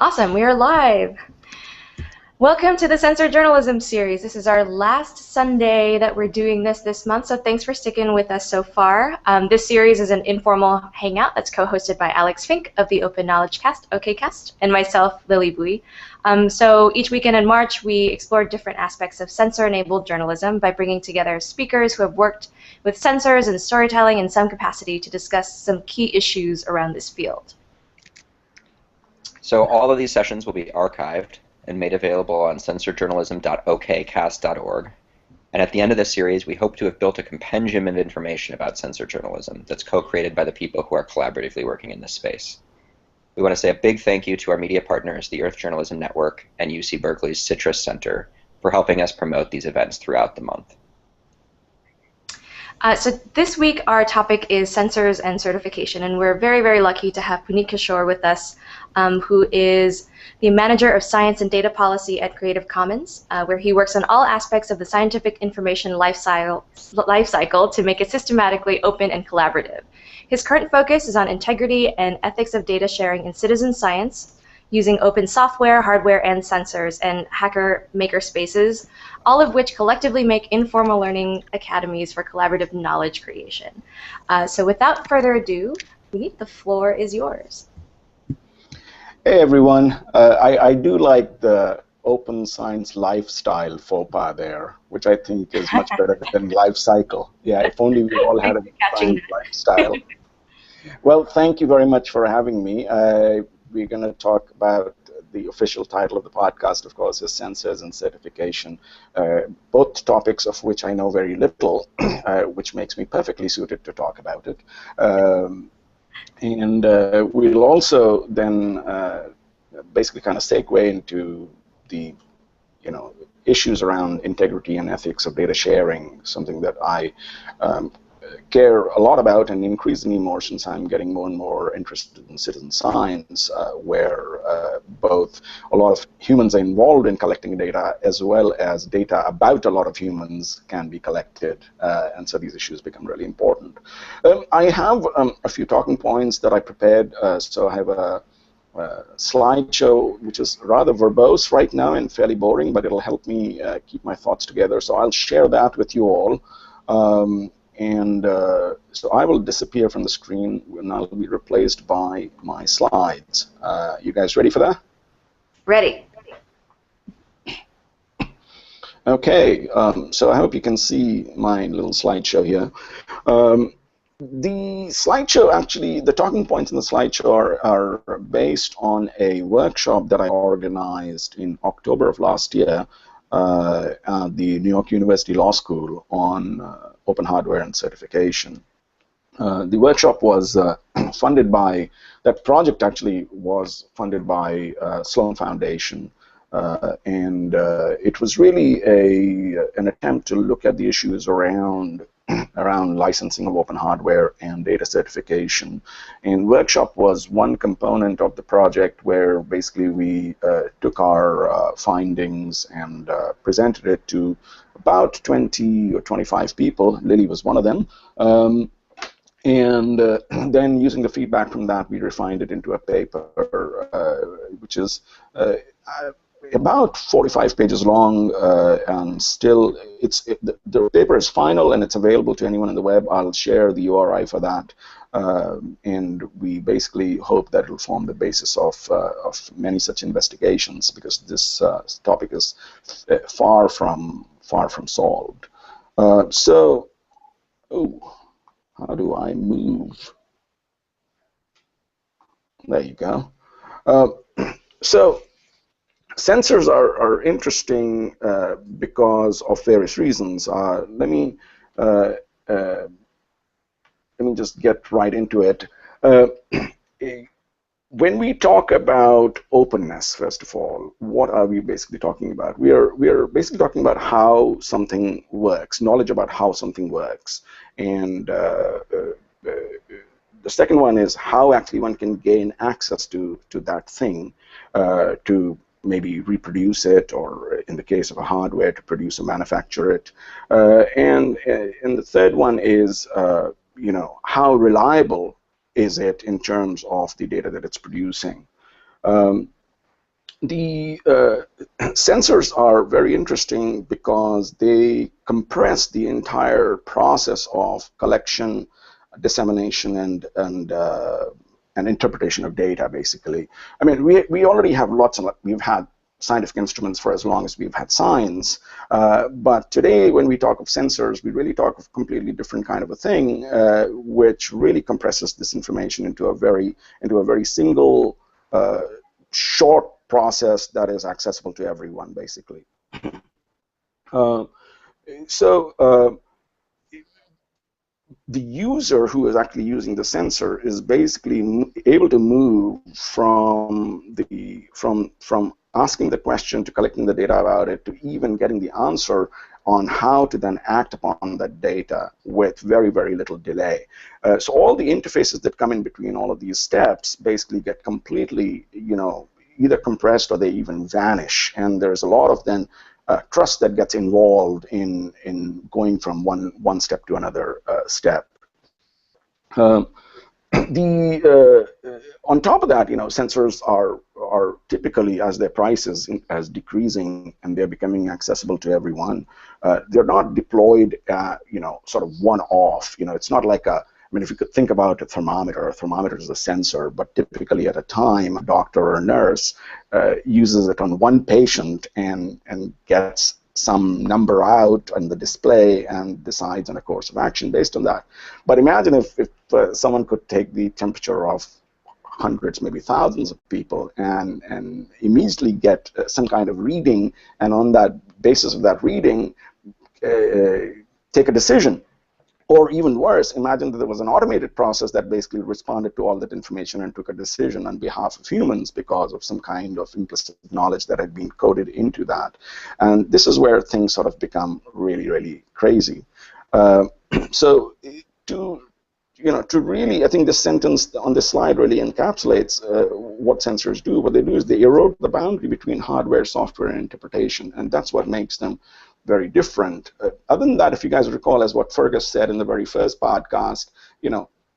Awesome, we are live. Welcome to the Sensor Journalism series. This is our last Sunday that we're doing this month, so thanks for sticking with us so far. This series is an informal hangout that's co-hosted by Alex Fink of the Open Knowledge Cast, OKCast, and myself, Lily Bui. So each weekend in March, we explore different aspects of sensor-enabled journalism by bringing together speakers who have worked with sensors and storytelling in some capacity to discuss some key issues around this field. So all of these sessions will be archived and made available on censorjournalism.okcast.org. And at the end of this series, we hope to have built a compendium of information about sensor journalism that's co-created by the people who are collaboratively working in this space. We want to say a big thank you to our media partners, the Earth Journalism Network and UC Berkeley's Citrus Center, for helping us promote these events throughout the month. So this week our topic is sensors and certification, and we're very, very lucky to have Puneet Kishor with us, who is the Manager of Science and Data Policy at Creative Commons, where he works on all aspects of the scientific information life cycle to make it systematically open and collaborative. His current focus is on integrity and ethics of data sharing in citizen science, using open software, hardware, and sensors, and hacker maker spaces, all of which collectively make informal learning academies for collaborative knowledge creation. So without further ado, Puneet, the floor is yours. Hey everyone, I do like the open science lifestyle faux pas there, which I think is much better than life cycle. Yeah, if only we all had a science lifestyle. Well, thank you very much for having me. We're going to talk about the official title of the podcast, of course, is Sensors and Certification, both topics of which I know very little, which makes me perfectly suited to talk about it. And we'll also then basically kind of segue into the issues around integrity and ethics of data sharing, something that I care a lot about, and increasingly more since I'm getting more and more interested in citizen science, where both a lot of humans are involved in collecting data, as well as data about a lot of humans can be collected, and so these issues become really important. I have a few talking points that I prepared, so I have a slideshow which is rather verbose right now and fairly boring, but it'll help me keep my thoughts together, so I'll share that with you all. So I will disappear from the screen and I'll be replaced by my slides. You guys ready for that? Ready. Okay, so I hope you can see my little slideshow here. The slideshow, actually, the talking points in the slideshow are based on a workshop that I organized in October of last year at the New York University Law School on open hardware and certification. The workshop was funded by, that project actually was funded by Sloan Foundation, and it was really an attempt to look at the issues around licensing of open hardware and data certification. And workshop was one component of the project where basically we took our findings and presented it to about 20 or 25 people. Lily was one of them. And then using the feedback from that, we refined it into a paper, which is about 45 pages long, and still the paper is final and it's available to anyone on the web. I'll share the URI for that, and we basically hope that it will form the basis of many such investigations, because this topic is far from solved. So, how do I move? There you go. So sensors are interesting because of various reasons. Let me just get right into it. When we talk about openness, first of all, what are we basically talking about? We are basically talking about how something works, knowledge about how something works, and the second one is how actually one can gain access to that thing, to maybe reproduce it, or in the case of a hardware, to produce or manufacture it. And the third one is, how reliable is it in terms of the data that it's producing. The sensors are very interesting because they compress the entire process of collection, dissemination, and interpretation of data. Basically, I mean, we already have we've had scientific instruments for as long as we've had science, but today when we talk of sensors, we really talk of a completely different kind of a thing, which really compresses this information into a very single, short process that is accessible to everyone, basically. Uh, so the user who is actually using the sensor is basically able to move from asking the question to collecting the data about it to even getting the answer on how to then act upon that data with very, very little delay. So all the interfaces that come in between all of these steps basically get completely, either compressed or they even vanish. And there's a lot of then trust that gets involved in going from one step to another step. On top of that, sensors are typically, as their price is decreasing and they're becoming accessible to everyone, they're not deployed, sort of one-off. It's not like I mean, if you could think about a thermometer is a sensor, but typically at a time, a doctor or a nurse uses it on one patient and gets some number out on the display and decides on a course of action based on that. But imagine if someone could take the temperature of hundreds, maybe thousands of people and immediately get some kind of reading, and on that basis of that reading, take a decision. Or even worse, imagine that there was an automated process that basically responded to all that information and took a decision on behalf of humans because of some kind of implicit knowledge that had been coded into that. And this is where things sort of become really, really crazy. So to really, I think this sentence on this slide really encapsulates what sensors do. What they do is they erode the boundary between hardware, software, and interpretation, and that's what makes them very different. Other than that, if you guys recall, as what Fergus said in the very first podcast,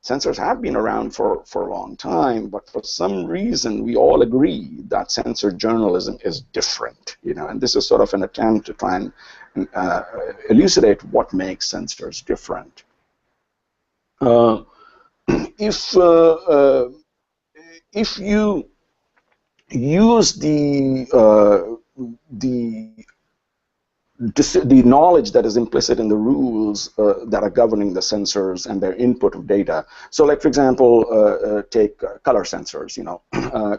sensors have been around for a long time, but for some reason we all agree that sensor journalism is different, and this is sort of an attempt to try and elucidate what makes sensors different. If you use the knowledge that is implicit in the rules that are governing the sensors and their input of data. So, like for example, take color sensors.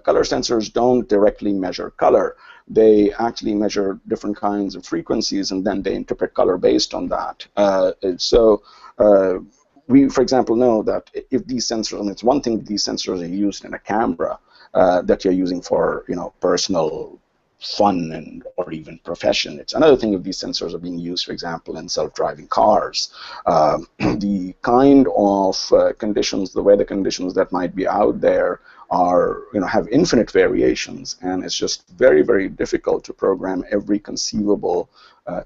Color sensors don't directly measure color. They actually measure different kinds of frequencies, and then they interpret color based on that. We, for example, know that if these sensors, and it's one thing these sensors are used in a camera that you're using for, personal fun or even profession. It's another thing if these sensors are being used, for example, in self-driving cars. The kind of conditions, the weather conditions that might be out there are, have infinite variations, and it's just very, very difficult to program every conceivable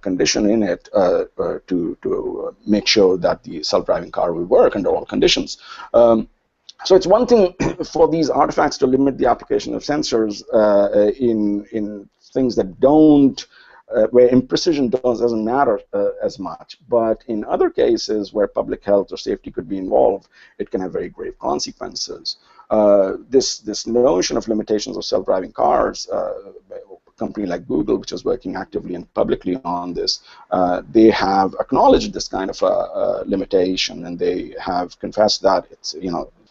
condition in it to make sure that the self-driving car will work under all conditions. So it's one thing for these artifacts to limit the application of sensors in things that don't, where imprecision doesn't matter as much. But in other cases where public health or safety could be involved, it can have very grave consequences. This notion of limitations of self-driving cars, a company like Google, which is working actively and publicly on this, they have acknowledged this kind of limitation, and they have confessed that it's,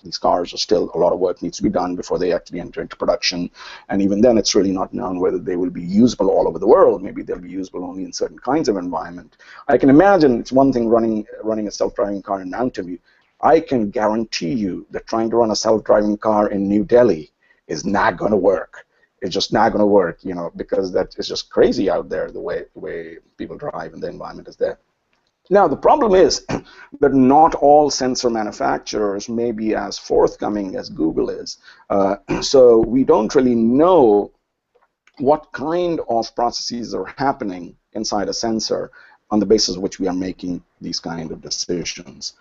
these cars are still, a lot of work needs to be done before they actually enter into production. And even then, it's really not known whether they will be usable all over the world. Maybe they'll be usable only in certain kinds of environment. I can imagine it's one thing running a self-driving car in Mountain View. I can guarantee you that trying to run a self-driving car in New Delhi is not going to work. It's just not going to work, because that is just crazy out there, the way people drive and the environment is there. Now, the problem is that not all sensor manufacturers may be as forthcoming as Google is. So we don't really know what kind of processes are happening inside a sensor on the basis of which we are making these kind of decisions.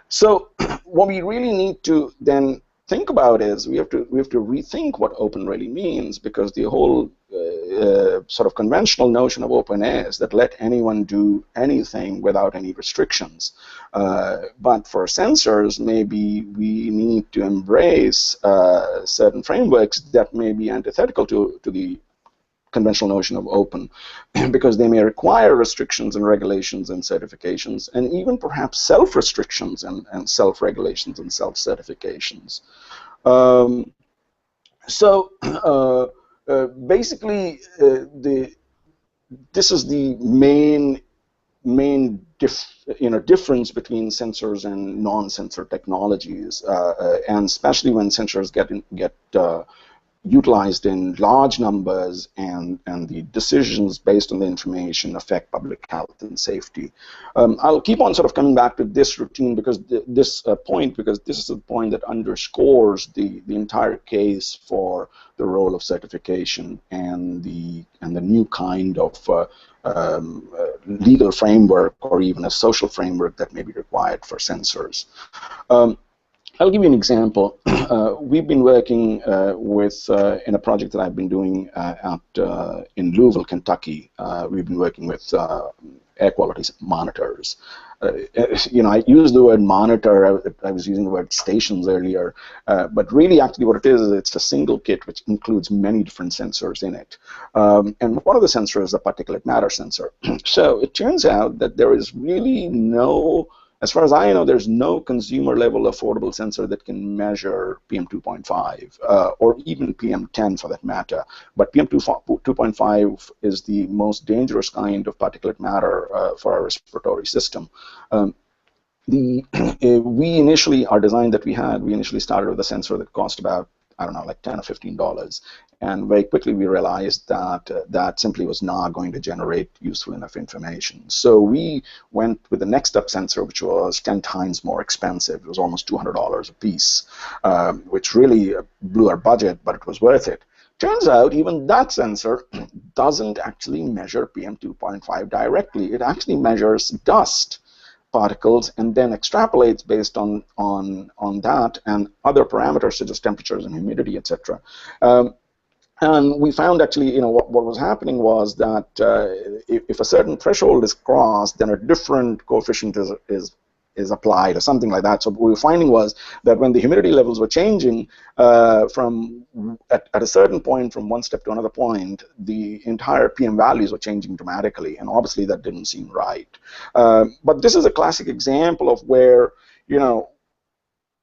So what we really need to then think about is we have to rethink what open really means, because the whole sort of conventional notion of open is that let anyone do anything without any restrictions. But for sensors, maybe we need to embrace certain frameworks that may be antithetical to the conventional notion of open, because they may require restrictions and regulations and certifications, and even perhaps self-restrictions and self-regulations and self-certifications. Basically, this is the main difference between sensors and non-sensor technologies, and especially when sensors get utilized in large numbers, and the decisions based on the information affect public health and safety. I'll keep on sort of coming back to this routine because this is a point that underscores the entire case for the role of certification and the new kind of legal framework or even a social framework that may be required for sensors. I'll give you an example. We've been working in a project that I've been doing in Louisville, Kentucky. We've been working with air quality monitors. I used the word monitor. I was using the word stations earlier, but really, actually, what it is it's a single kit which includes many different sensors in it. And one of the sensors is a particulate matter sensor. So it turns out that there is really no, as far as I know, there's no consumer-level affordable sensor that can measure PM2.5 or even PM10 for that matter. But PM2.5 is the most dangerous kind of particulate matter for our respiratory system. We initially, our design that we initially started with a sensor that cost about, I don't know, like $10 or $15. And very quickly we realized that that simply was not going to generate useful enough information. So we went with the next up sensor, which was 10 times more expensive. It was almost $200 a piece, which really blew our budget, but it was worth it. Turns out even that sensor doesn't actually measure PM2.5 directly. It actually measures dust particles and then extrapolates based on that and other parameters such as temperatures and humidity, etc. And we found actually, what was happening was that if a certain threshold is crossed, then a different coefficient is applied or something like that. So what we were finding was that when the humidity levels were changing at a certain point from one step to another point, the entire PM values were changing dramatically, and obviously that didn't seem right. But this is a classic example of where,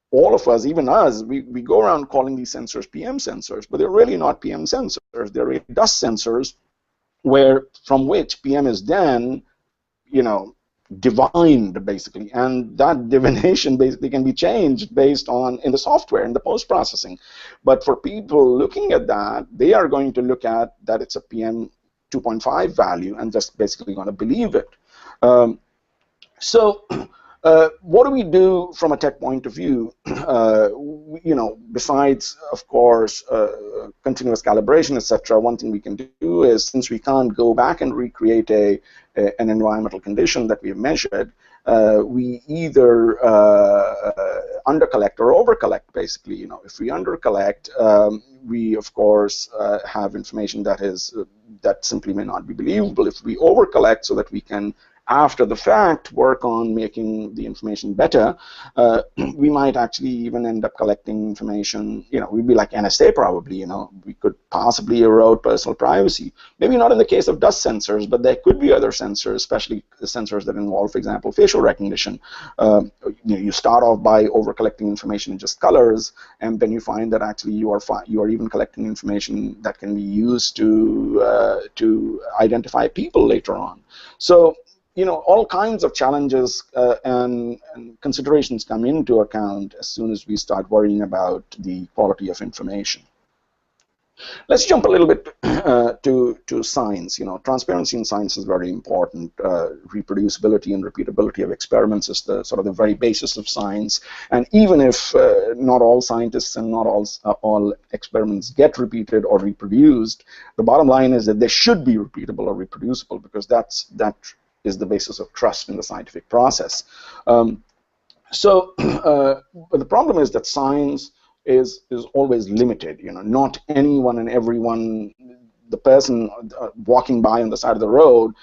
all of us, even us, we go around calling these sensors PM sensors, but they're really not PM sensors. They're really dust sensors, from which PM is then, divined basically, and that divination basically can be changed based on in the software, in the post-processing. But for people looking at that, they are going to look at that it's a PM 2.5 value and just basically going to believe it. What do we do from a tech point of view? Besides, of course, continuous calibration, etc., one thing we can do is, since we can't go back and recreate an environmental condition that we have measured, we either undercollect or overcollect, basically. If we undercollect, we, of course, have information that simply may not be believable. If we overcollect so that we can, after the fact, work on making the information better, we might actually even end up collecting information, we'd be like NSA probably, we could possibly erode personal privacy. Maybe not in the case of dust sensors, but there could be other sensors, especially the sensors that involve, for example, facial recognition. You start off by over-collecting information in just colors, and then you find that actually you are even collecting information that can be used to identify people later on. So, all kinds of challenges and considerations come into account as soon as we start worrying about the quality of information. Let's jump a little bit to science. Transparency in science is very important. Reproducibility and repeatability of experiments is the sort of the very basis of science. And even if not all scientists and not all experiments get repeated or reproduced, the bottom line is that they should be repeatable or reproducible, because that is the basis of trust in the scientific process. But the problem is that science is always limited. Not anyone and everyone the person walking by on the side of the road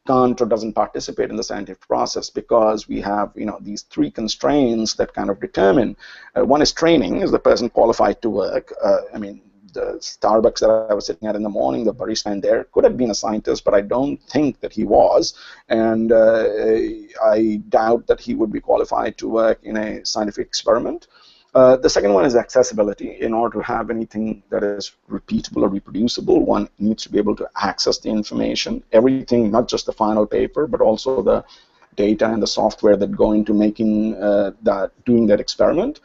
can't or doesn't participate in the scientific process because we have these three constraints that kind of determine. One is training. Is the person qualified to work? I mean, the Starbucks that I was sitting at in the morning, the barista in there could have been a scientist, but I don't think that he was, and I doubt that he would be qualified to work in a scientific experiment. The second one is accessibility. In order to have anything that is repeatable or reproducible, one needs to be able to access the information, everything, not just the final paper, but also the data and the software that go into making doing that experiment.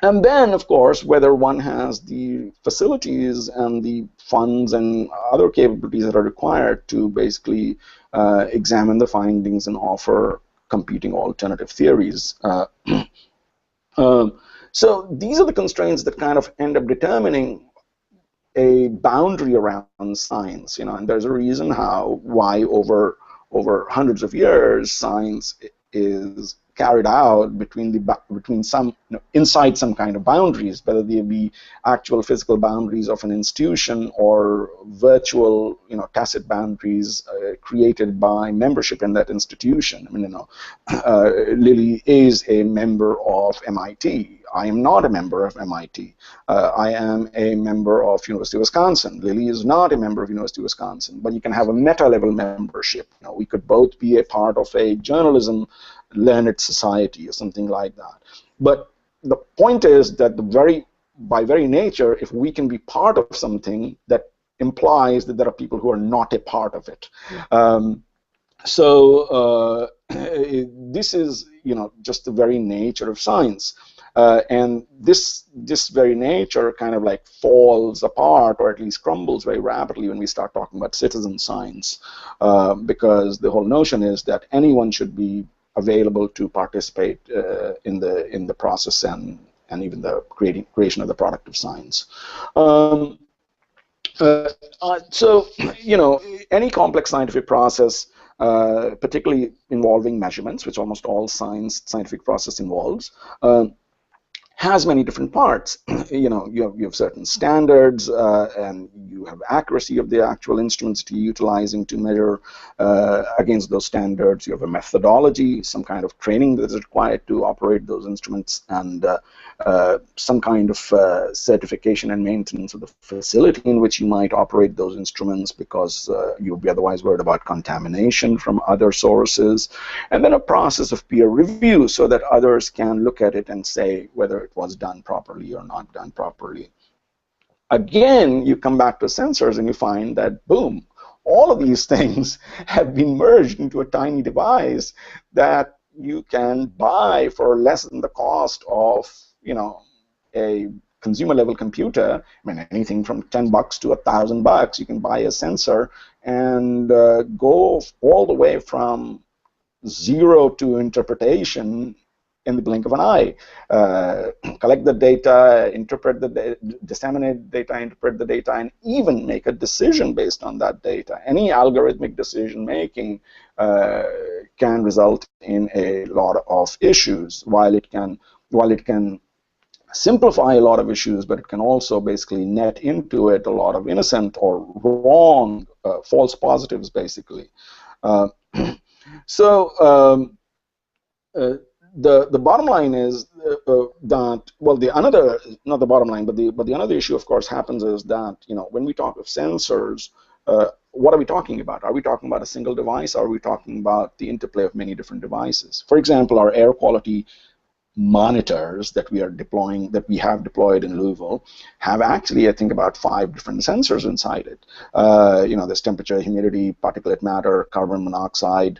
And then, of course, whether one has the facilities and the funds and other capabilities that are required to basically examine the findings and offer competing alternative theories. So these are the constraints that kind of end up determining a boundary around science, and there's a reason why over hundreds of years science is carried out between some inside some kind of boundaries, whether they be actual physical boundaries of an institution or virtual tacit boundaries created by membership in that institution. I mean, Lily is a member of MIT. I am not a member of MIT. I am a member of University of Wisconsin. Lily is not a member of University of Wisconsin, but you can have a meta-level membership. We could both be a part of a journalism learned society or something like that. But the point is that by very nature, if we can be part of something, that implies that there are people who are not a part of it. This is just the very nature of science. And this very nature kind of like falls apart, or at least crumbles very rapidly when we start talking about citizen science, because the whole notion is that anyone should be available to participate in the process and even the creation of the product of science. So any complex scientific process, particularly involving measurements, which almost all scientific process involves, has many different parts. You have certain standards, and you have accuracy of the actual instruments that you're utilizing to measure against those standards. You have a methodology, some kind of training that is required to operate those instruments, and some kind of certification and maintenance of the facility in which you might operate those instruments, because you would be otherwise worried about contamination from other sources. And then a process of peer review so that others can look at it and say whether it was done properly or not done properly. Again, you come back to sensors and you find that, boom, all of these things have been merged into a tiny device that you can buy for less than the cost of, a consumer level computer. I mean, anything from $10 to $1,000, you can buy a sensor and go all the way from zero to interpretation in the blink of an eye. Collect the data, interpret the data, disseminate data, interpret the data, and even make a decision based on that data. Any algorithmic decision making can result in a lot of issues. While it can simplify a lot of issues, but it can also basically net into it a lot of innocent or wrong, false positives, basically. The bottom line is that, well, not the bottom line, but the another issue, of course, happens is that when we talk of sensors, what are we talking about? Are we talking about a single device? Or are we talking about the interplay of many different devices? For example, our air quality monitors that we have deployed in Louisville have actually, I think, about 5 different sensors inside it. There's temperature, humidity, particulate matter, carbon monoxide,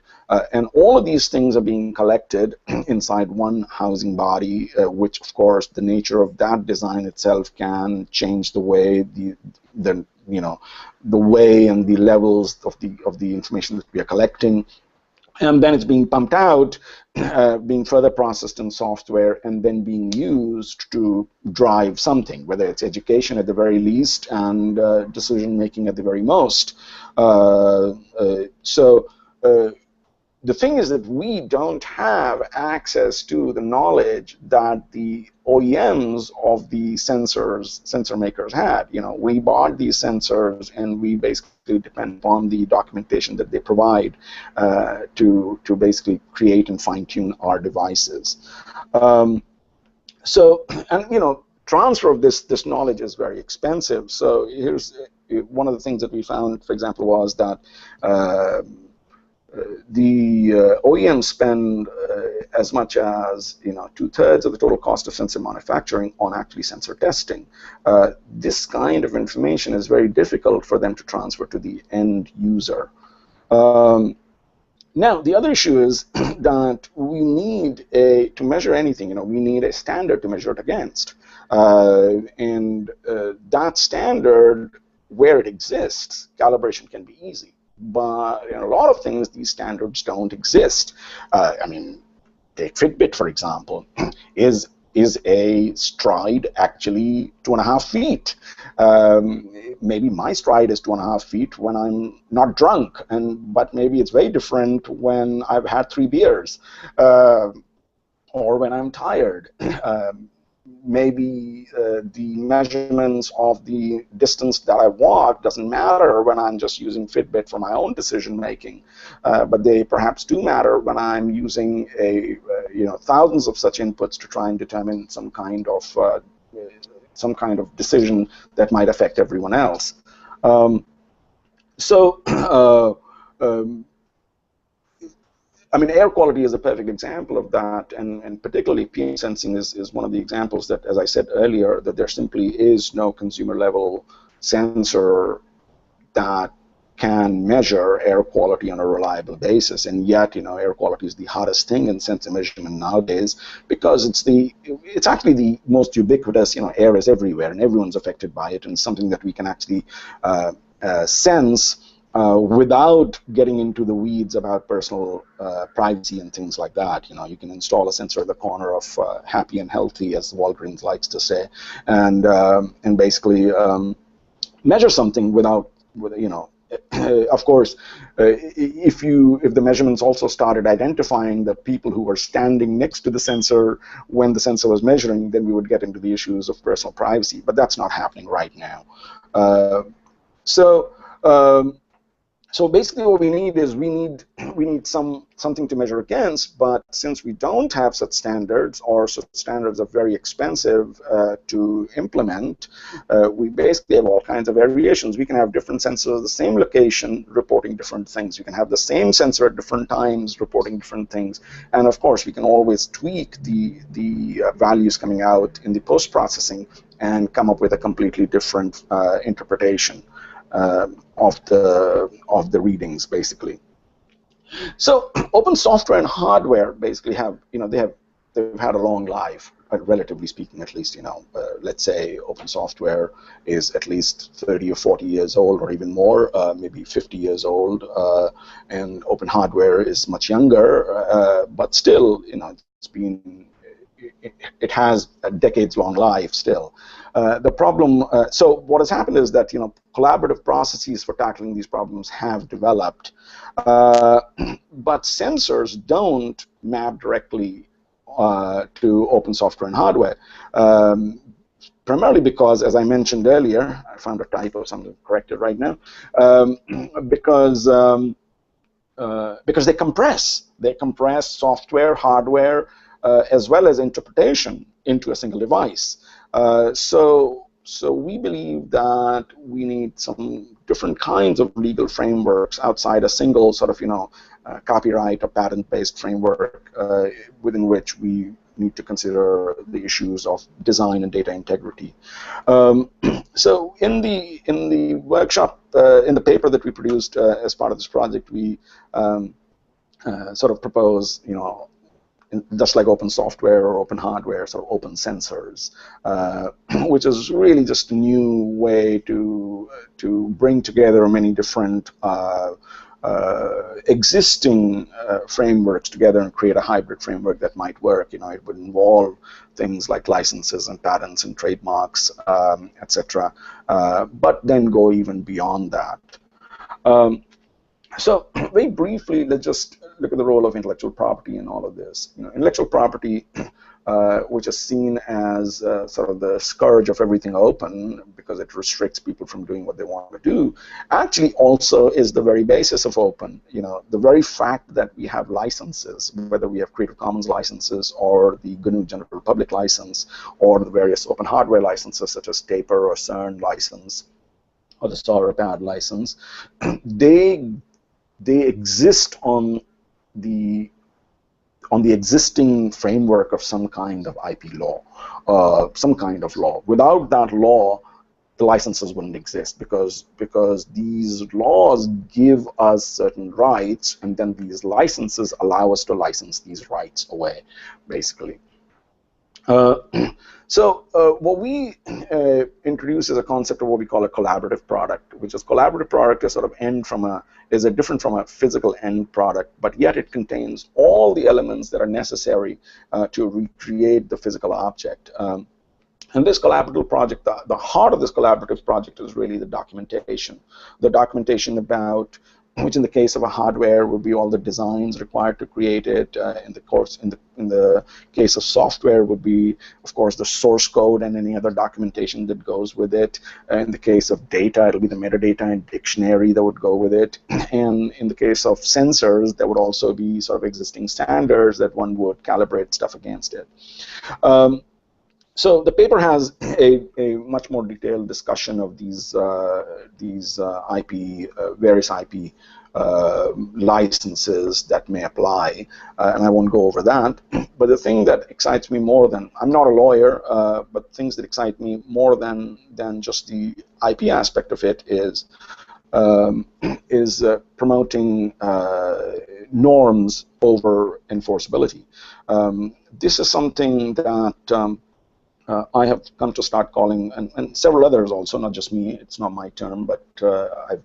and all of these things are being collected inside one housing body, which, of course, the nature of that design itself can change the way the way and the levels of the information that we are collecting. And then it's being pumped out, being further processed in software, and then being used to drive something, whether it's education at the very least and decision making at the very most. the thing is that we don't have access to the knowledge that the OEMs of the sensor makers had. We bought these sensors, and we basically depend upon the documentation that they provide to basically create and fine-tune our devices. So, and transfer of this knowledge is very expensive. So here's one of the things that we found, for example, was that the OEMs spend as much as 2/3 of the total cost of sensor manufacturing on actually sensor testing. This kind of information is very difficult for them to transfer to the end user. Now, the other issue is that we need to measure anything. We need a standard to measure it against, and that standard, where it exists, calibration can be easy. But in a lot of things, these standards don't exist. I mean, take Fitbit, for example. Is a stride actually 2.5 feet? Maybe my stride is 2.5 feet when I'm not drunk, but maybe it's very different when I've had 3 beers, or when I'm tired. Maybe the measurements of the distance that I walk doesn't matter when I'm just using Fitbit for my own decision making, but they perhaps do matter when I'm using thousands of such inputs to try and determine some kind of decision that might affect everyone else. I mean, air quality is a perfect example of that, and particularly PM sensing is one of the examples that, as I said earlier, that there simply is no consumer-level sensor that can measure air quality on a reliable basis, and yet, air quality is the hottest thing in sensor measurement nowadays because it's actually the most ubiquitous. Air is everywhere, and everyone's affected by it, and something that we can actually sense. Without getting into the weeds about personal privacy and things like that. You can install a sensor at the corner of happy and healthy, as Walgreens likes to say, and basically measure something without of course, if the measurements also started identifying the people who were standing next to the sensor when the sensor was measuring, then we would get into the issues of personal privacy. But that's not happening right now. So basically, what we need is we need something to measure against. But since we don't have such standards, or such standards are very expensive to implement, we basically have all kinds of variations. We can have different sensors at the same location reporting different things. You can have the same sensor at different times reporting different things. And of course, we can always tweak the values coming out in the post-processing and come up with a completely different interpretation of the readings, basically. So open software and hardware basically have they've had a long life, relatively speaking, at least. Let's say open software is at least 30 or 40 years old, or even more, maybe 50 years old, and open hardware is much younger, but still, it has a decades-long life still. The problem, so what has happened is that collaborative processes for tackling these problems have developed, but sensors don't map directly to open software and hardware. Primarily because, as I mentioned earlier, I found a typo, so I'm going to correct it right now. Because they compress software, hardware, as well as interpretation into a single device. So we believe that we need some different kinds of legal frameworks outside a single sort of copyright or patent-based framework within which we need to consider the issues of design and data integrity. So in the workshop, in the paper that we produced as part of this project, we sort of propose just like open software or open hardware, so open sensors, which is really just a new way to bring together many different existing frameworks together and create a hybrid framework that might work. It would involve things like licenses and patents and trademarks, etc., but then go even beyond that. So very briefly, let's just look at the role of intellectual property in all of this. Intellectual property, which is seen as sort of the scourge of everything open because it restricts people from doing what they want to do, actually also is the very basis of open. The very fact that we have licenses, whether we have Creative Commons licenses or the GNU General Public License or the various open hardware licenses such as Taper or CERN license or the SolRPad license, they exist on the existing framework of some kind of IP law, some kind of law. Without that law, the licenses wouldn't exist because these laws give us certain rights, and then these licenses allow us to license these rights away, basically. So what we introduce is a concept of what we call a collaborative product, which is collaborative product is sort of is different from a physical end product, but yet it contains all the elements that are necessary to recreate the physical object. And this collaborative project, the heart of this collaborative project is really the documentation. The documentation about, which in the case of a hardware would be all the designs required to create it. In the case of software would be, of course, the source code and any other documentation that goes with it. In the case of data, it'll be the metadata and dictionary that would go with it. And in the case of sensors, there would also be sort of existing standards that one would calibrate stuff against it. So the paper has a much more detailed discussion of these various IP licenses that may apply, and I won't go over that. But the thing that excites me more than, I'm not a lawyer, but things that excite me more than just the IP aspect of it is promoting norms over enforceability. This is something that I have come to start calling, and several others also, not just me, it's not my term, but I've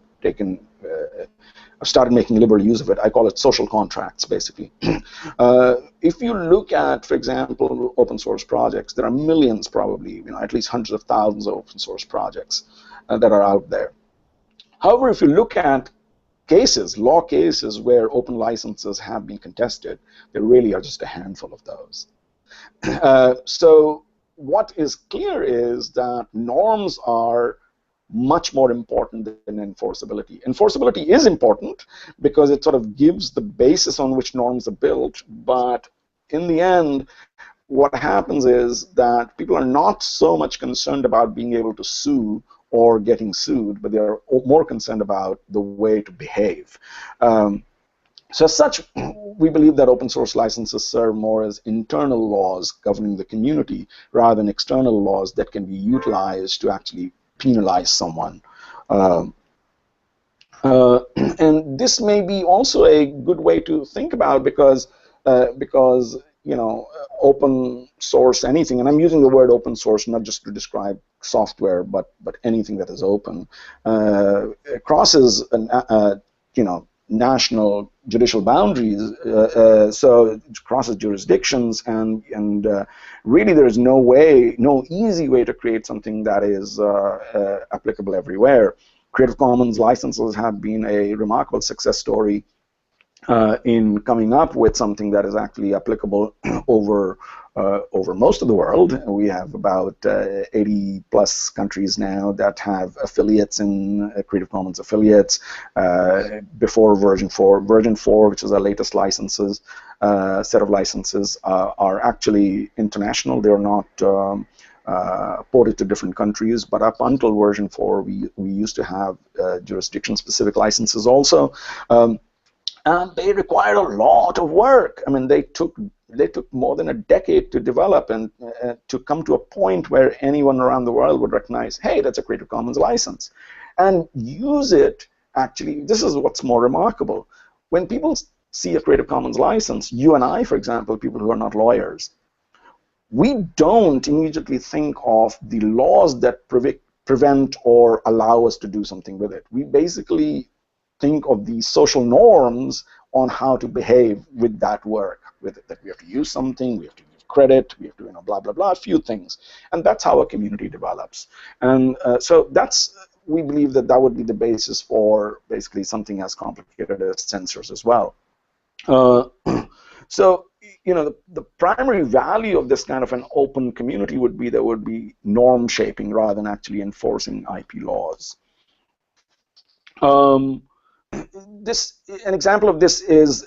started making liberal use of it. I call it social contracts, basically. If you look at, for example, open source projects, there are millions probably, at least hundreds of thousands of open source projects that are out there. However, if you look at cases, law cases where open licenses have been contested, there really are just a handful of those. So what is clear is that norms are much more important than enforceability. Enforceability is important because it sort of gives the basis on which norms are built, but in the end, what happens is that people are not so much concerned about being able to sue or getting sued, but they're more concerned about the way to behave. So as such, we believe that open source licenses serve more as internal laws governing the community rather than external laws that can be utilized to actually penalize someone. And this may be also a good way to think about because open source anything, and I'm using the word open source not just to describe software, but anything that is open, crosses national judicial boundaries, so it crosses jurisdictions, and really there is no easy way to create something that is applicable everywhere. Creative Commons licenses have been a remarkable success story in coming up with something that is actually applicable over most of the world. We have about 80 plus countries now that have affiliates in Creative Commons affiliates. Before version 4, which is our latest licenses, set of licenses, are actually international. They're not ported to different countries, but up until version 4, we used to have jurisdiction-specific licenses also. And they required a lot of work. I mean, they took more than a decade to develop and to come to a point where anyone around the world would recognize, hey, that's a Creative Commons license, and use it. Actually, this is what's more remarkable. When people see a Creative Commons license, you and I, for example, people who are not lawyers, we don't immediately think of the laws that prevent or allow us to do something with it. We basically think of the social norms on how to behave with that work, with it, that we have to use something, we have to give credit, we have to, blah, blah, blah, a few things. And that's how a community develops. And so we believe that would be the basis for basically something as complicated as sensors as well. Uh, so, the primary value of this kind of an open community would be there would be norm shaping rather than actually enforcing IP laws. Um, an example of this is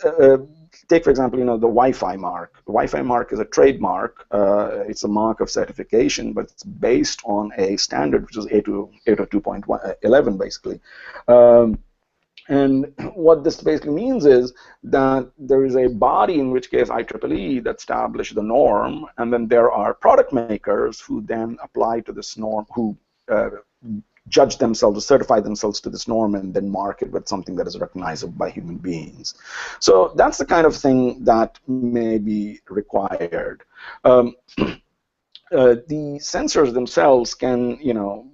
take for example the Wi-Fi mark. The Wi-Fi mark is a trademark. It's a mark of certification, but it's based on a standard which is 802.11 basically. And what this basically means is that there is a body, in which case IEEE, that established the norm, and then there are product makers who then apply to this norm, who judge themselves, or certify themselves to this norm, and then mark it with something that is recognizable by human beings. So that's the kind of thing that may be required. The sensors themselves can,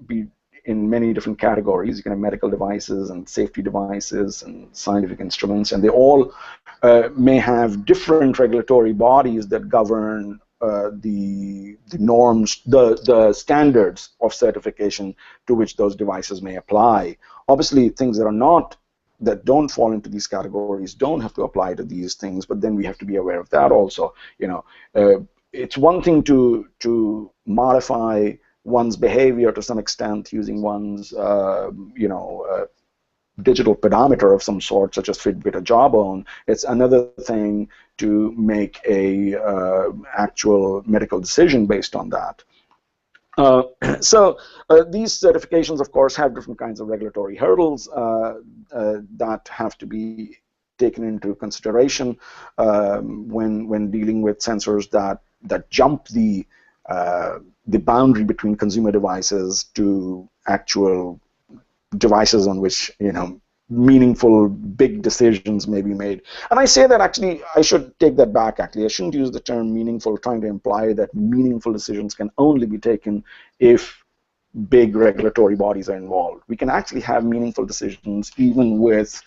be in many different categories. You can have medical devices and safety devices and scientific instruments, and they all may have different regulatory bodies that govern the norms, the standards of certification to which those devices may apply. Obviously, things that don't fall into these categories don't have to apply to these things, but then we have to be aware of that also. It's one thing to modify one's behavior to some extent using one's digital pedometer of some sort, such as Fitbit or Jawbone. It's another thing to make a actual medical decision based on that. So these certifications, of course, have different kinds of regulatory hurdles that have to be taken into consideration when dealing with sensors that jump the boundary between consumer devices to actual devices on which meaningful big decisions may be made. And I say that actually, I should take that back actually. I shouldn't use the term meaningful, trying to imply that meaningful decisions can only be taken if big regulatory bodies are involved. We can actually have meaningful decisions even with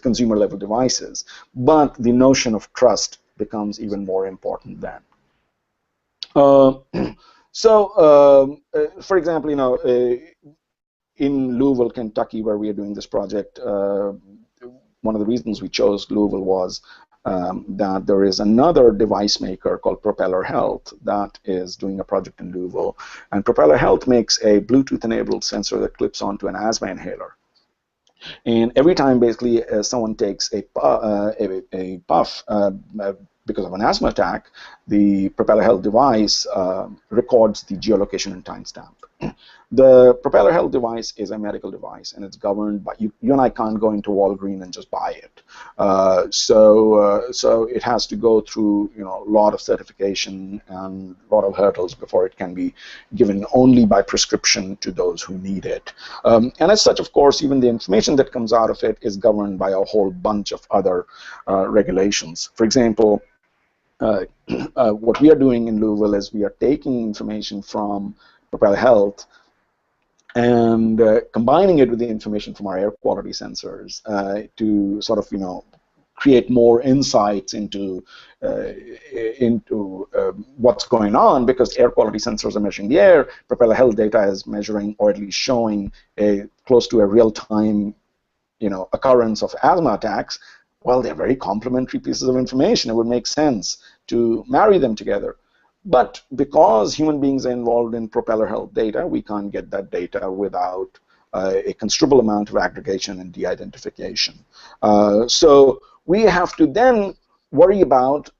consumer level devices, but the notion of trust becomes even more important then. For example, in Louisville, Kentucky, where we are doing this project, one of the reasons we chose Louisville was that there is another device maker called Propeller Health that is doing a project in Louisville. And Propeller Health makes a Bluetooth-enabled sensor that clips onto an asthma inhaler. And every time, basically, someone takes a puff because of an asthma attack, the Propeller Health device records the geolocation and timestamp. The Propeller Health device is a medical device, and it's governed by you and I can't go into Walgreens and just buy it. So it has to go through a lot of certification and a lot of hurdles before it can be given only by prescription to those who need it. And as such, of course, even the information that comes out of it is governed by a whole bunch of other regulations. For example, what we are doing in Louisville is we are taking information from Propeller Health and combining it with the information from our air quality sensors to sort of create more insights into what's going on, because air quality sensors are measuring the air. Propeller Health data is measuring, or at least showing, close to a real-time occurrence of asthma attacks. Well, they're very complementary pieces of information. It would make sense to marry them together. But because human beings are involved in Propeller Health data, we can't get that data without a considerable amount of aggregation and de-identification. So we have to then worry about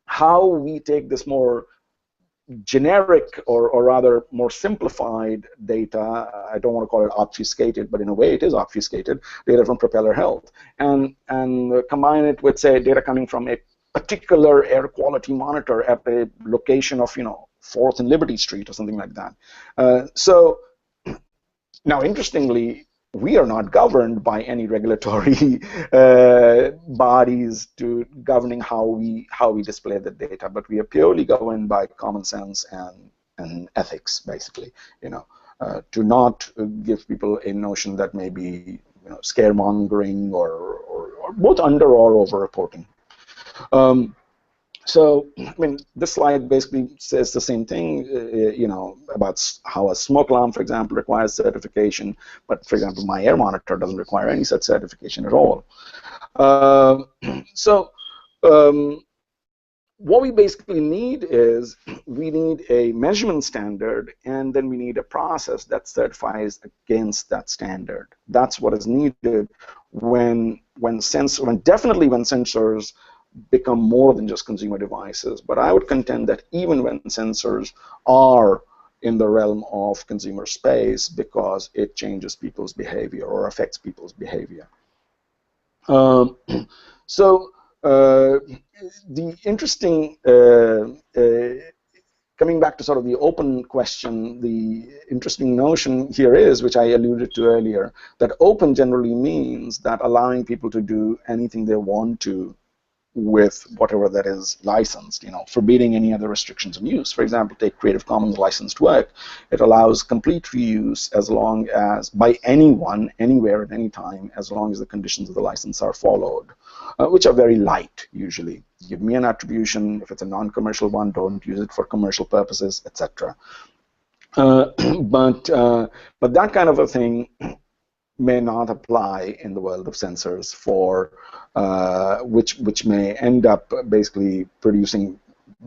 how we take this more generic, or rather more simplified data. I don't want to call it obfuscated, but in a way it is obfuscated data from Propeller Health, and combine it with, say, data coming from a particular air quality monitor at a location of 4th and Liberty Street or something like that. So now, interestingly, we are not governed by any regulatory bodies to governing how we display the data, but we are purely governed by common sense and ethics, basically. To not give people a notion that may be scaremongering or both under or over reporting. So, I mean, this slide basically says the same thing, about how a smoke alarm, for example, requires certification, but, for example, my air monitor doesn't require any such certification at all. Uh, so, um, what we basically need is we need a measurement standard, and then we need a process that certifies against that standard. That's what is needed definitely when sensors become more than just consumer devices. But I would contend that even when sensors are in the realm of consumer space, because it changes people's behavior or affects people's behavior. Um, so the interesting, coming back to sort of the open question, the interesting notion here is, which I alluded to earlier, that open generally means that allowing people to do anything they want to with whatever that is licensed, forbidding any other restrictions on use. For example, take Creative Commons licensed work. It allows complete reuse as long as, by anyone, anywhere, at any time, as long as the conditions of the license are followed, which are very light, usually. Give me an attribution. If it's a non-commercial one, don't use it for commercial purposes, etc. But that kind of a thing may not apply in the world of sensors, for which may end up basically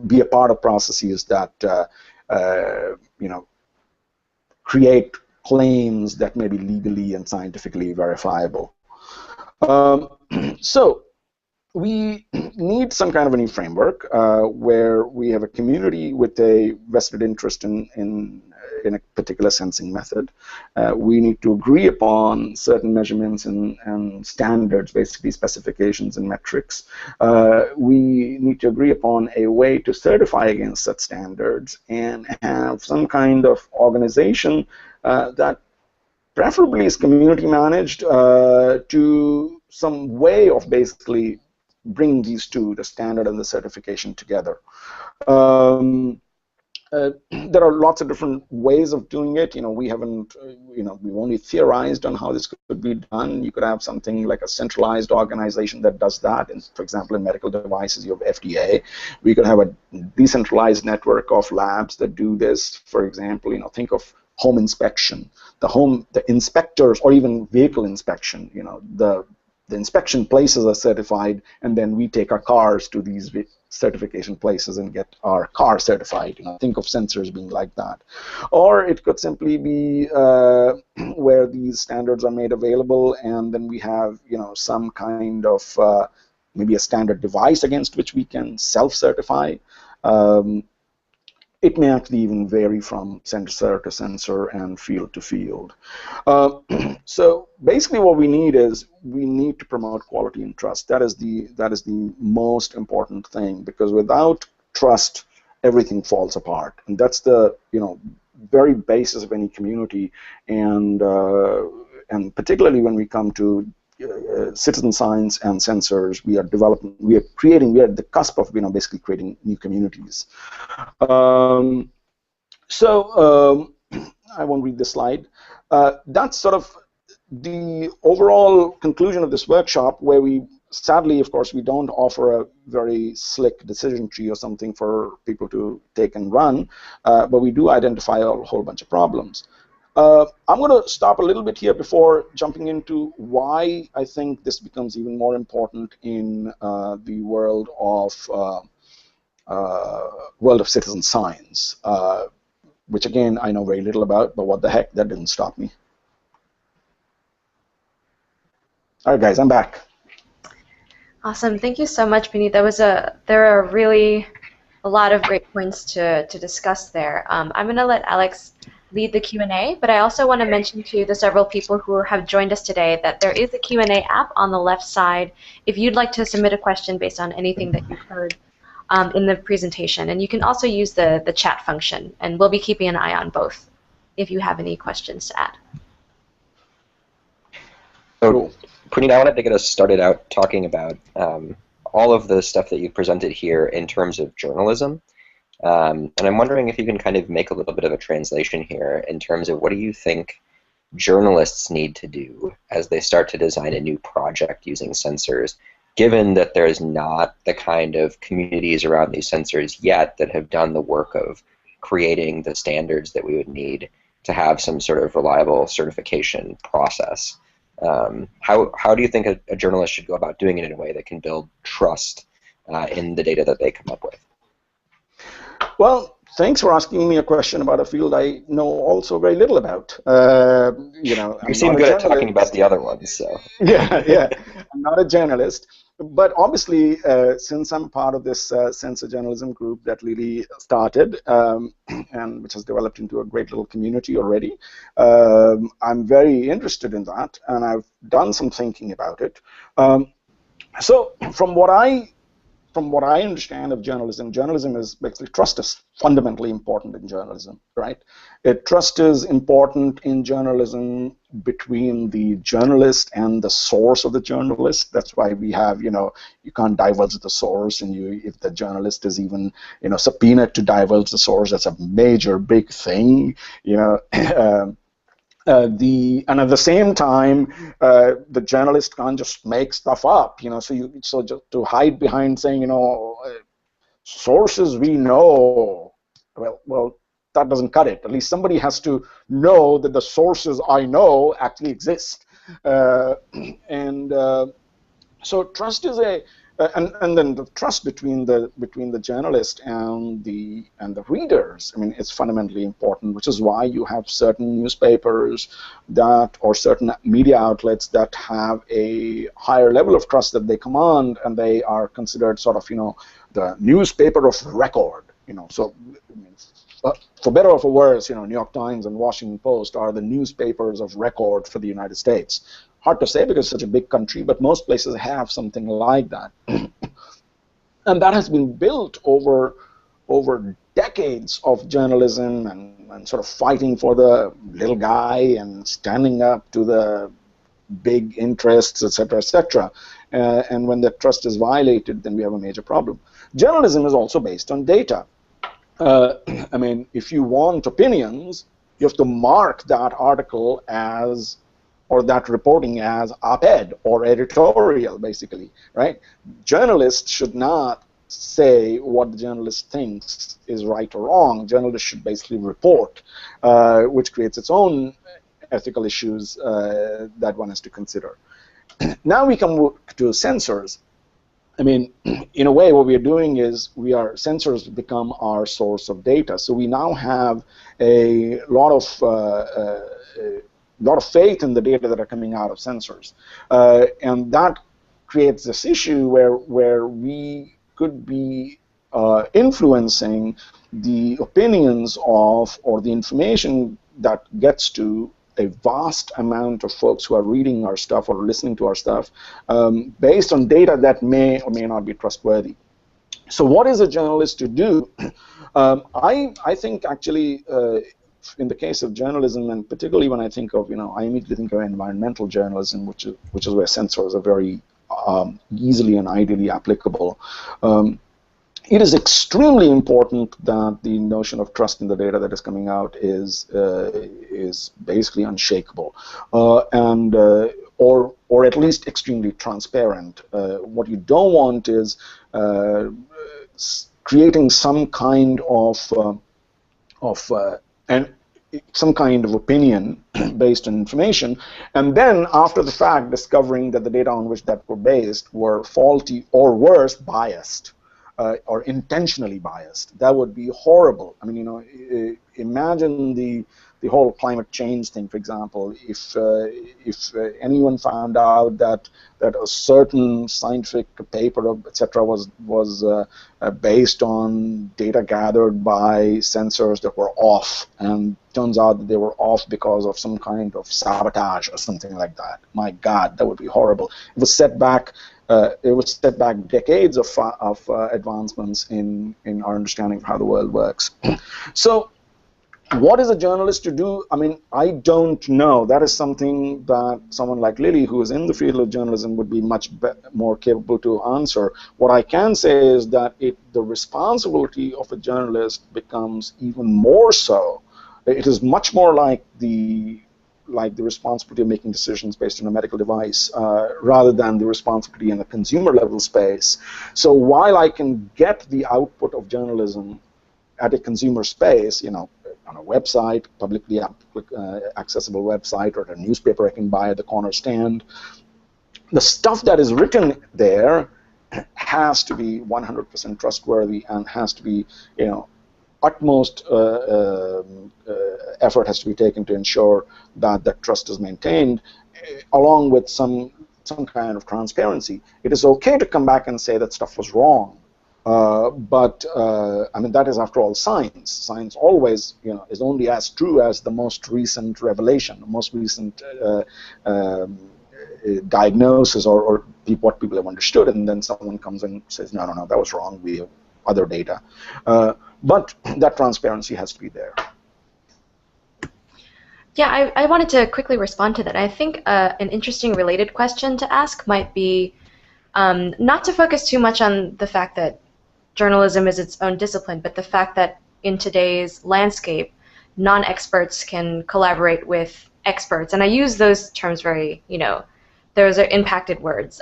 be a part of processes that create claims that may be legally and scientifically verifiable. So we need some kind of a new framework where we have a community with a vested interest in a particular sensing method. We need to agree upon certain measurements and standards, basically specifications and metrics. We need to agree upon a way to certify against such standards and have some kind of organization that preferably is community managed, to some way of basically bringing these two, the standard and the certification, together. There are lots of different ways of doing it. We haven't, we've only theorized on how this could be done. You could have something like a centralized organization that does that. And for example, in medical devices, you have FDA. We could have a decentralized network of labs that do this. For example, think of home inspection, the inspectors, or even vehicle inspection. The inspection places are certified, and then we take our cars to these certification places and get our car certified. Think of sensors being like that. Or it could simply be where these standards are made available, and then we have some kind of maybe a standard device against which we can self-certify. It may actually even vary from sensor to sensor and field to field. So basically what we need is we need to promote quality and trust. That is the most important thing, because without trust, everything falls apart. And that's the very basis of any community, and particularly when we come to citizen science and sensors, we are at the cusp of basically creating new communities. I won't read this slide. That's sort of the overall conclusion of this workshop, where sadly, of course, we don't offer a very slick decision tree or something for people to take and run, but we do identify a whole bunch of problems. I'm going to stop a little bit here before jumping into why I think this becomes even more important in the world of citizen science, which again I know very little about, but what the heck, that didn't stop me. All right, guys, I'm back. Awesome. Thank you so much, Puneet. There are really a lot of great points to discuss there. I'm going to let Alex lead the Q&A, but I also want to mention to the several people who have joined us today that there is a Q&A app on the left side if you'd like to submit a question based on anything that you've heard in the presentation. And you can also use the chat function, and we'll be keeping an eye on both if you have any questions to add. So, Puneet, I wanted to get us started out talking about all of the stuff that you presented here in terms of journalism. And I'm wondering if you can kind of make a little bit of a translation here in terms of what do you think journalists need to do as they start to design a new project using sensors given that there's not the kind of communities around these sensors yet that have done the work of creating the standards that we would need to have some sort of reliable certification process, how do you think a journalist should go about doing it in a way that can build trust in the data that they come up with? Well, thanks for asking me a question about a field I know also very little about. You seem good at talking about the other ones, so. Yeah. I'm not a journalist, but obviously, since I'm part of this sensor journalism group that Lily started, and which has developed into a great little community already, I'm very interested in that, and I've done some thinking about it. So from what I understand of journalism, journalism is basically trust is fundamentally important in journalism, right? Trust is important in journalism between the journalist and the source of the journalist. That's why we have, you can't divulge the source, and if the journalist is even, subpoenaed to divulge the source, that's a major big thing, and at the same time, the journalist can't just make stuff up, so just to hide behind saying, sources we know, well, that doesn't cut it. At least somebody has to know that the sources I know actually exist, so trust is and then the trust between the journalist and the readers, I mean, it's fundamentally important, which is why you have certain newspapers or certain media outlets that have a higher level of trust that they command, and they are considered sort of, the newspaper of record, So, for better or for worse, New York Times and Washington Post are the newspapers of record for the United States. Hard to say because it's such a big country, but most places have something like that. And that has been built over decades of journalism and sort of fighting for the little guy and standing up to the big interests, etc., etc. And when that trust is violated, then we have a major problem. Journalism is also based on data. I mean, if you want opinions, you have to mark that article as, or that reporting as op-ed or editorial, basically, right? Journalists should not say what the journalist thinks is right or wrong. Journalists should basically report, which creates its own ethical issues that one has to consider. Now we come to sensors. I mean, in a way, what we are doing is sensors become our source of data. So we now have a lot of faith in the data that are coming out of sensors, and that creates this issue where we could be influencing the opinions of, or the information that gets to a vast amount of folks who are reading our stuff or listening to our stuff, based on data that may or may not be trustworthy. So what is a journalist to do? I think actually, in the case of journalism, and particularly when I think of, I immediately think of environmental journalism, which is where sensors are very easily and ideally applicable. It is extremely important that the notion of trust in the data that is coming out is basically unshakable, or at least extremely transparent. What you don't want is creating some kind of some kind of opinion based on information, and then after the fact discovering that the data on which that were based were faulty, or worse, biased. Or intentionally biased. That would be horrible. I mean, imagine the whole climate change thing, for example. If anyone found out that a certain scientific paper, etc., was based on data gathered by sensors that were off, and turns out that they were off because of some kind of sabotage or something like that. My God, that would be horrible. It would set back decades of advancements in our understanding of how the world works. So what is a journalist to do? I mean, I don't know. That is something that someone like Lily, who is in the field of journalism, would be much more capable to answer. What I can say is that the responsibility of a journalist becomes even more so. It is much more like the like the responsibility of making decisions based on a medical device, rather than the responsibility in the consumer level space. So while I can get the output of journalism at a consumer space, on a website, publicly accessible website, or at a newspaper I can buy at the corner stand, the stuff that is written there has to be 100% trustworthy and has to be, utmost effort has to be taken to ensure that that trust is maintained, along with some kind of transparency. It is okay to come back and say that stuff was wrong, but I mean, that is, after all, science. Science always, is only as true as the most recent revelation, the most recent diagnosis, or what people have understood, and then someone comes and says, no, that was wrong. We have other data. But that transparency has to be there. Yeah, I wanted to quickly respond to that. I think an interesting related question to ask might be not to focus too much on the fact that journalism is its own discipline, but the fact that in today's landscape, non-experts can collaborate with experts. And I use those terms very, those are impacted words,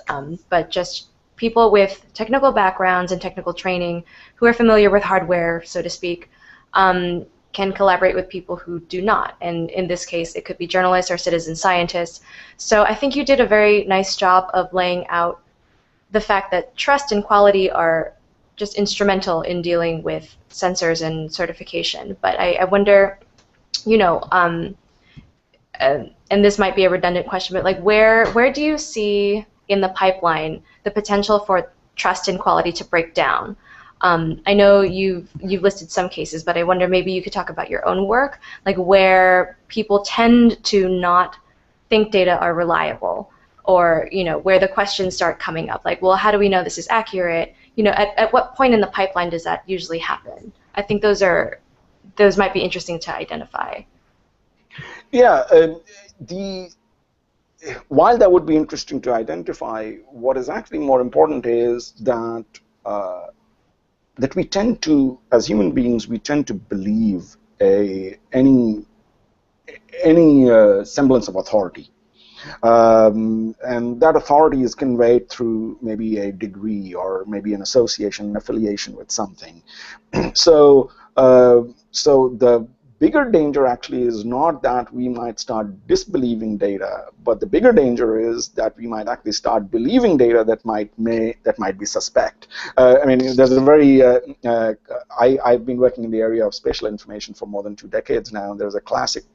but just people with technical backgrounds and technical training who are familiar with hardware, so to speak, can collaborate with people who do not. And in this case, it could be journalists or citizen scientists. So I think you did a very nice job of laying out the fact that trust and quality are just instrumental in dealing with sensors and certification. But I wonder, and this might be a redundant question, but like where do you see in the pipeline the potential for trust and quality to break down? I know you've listed some cases, but I wonder maybe you could talk about your own work, like where people tend to not think data are reliable, or where the questions start coming up, like, well, how do we know this is accurate? At what point in the pipeline does that usually happen? I think those might be interesting to identify. Yeah, while that would be interesting to identify, what is actually more important is that that we tend to, as human beings, we tend to believe any semblance of authority. And that authority is conveyed through maybe a degree or maybe an association, an affiliation with something. So the bigger danger actually is not that we might start disbelieving data, but the bigger danger is that we might actually start believing data that might be suspect. I mean, there's a very I've been working in the area of spatial information for more than 2 decades now. There's a classic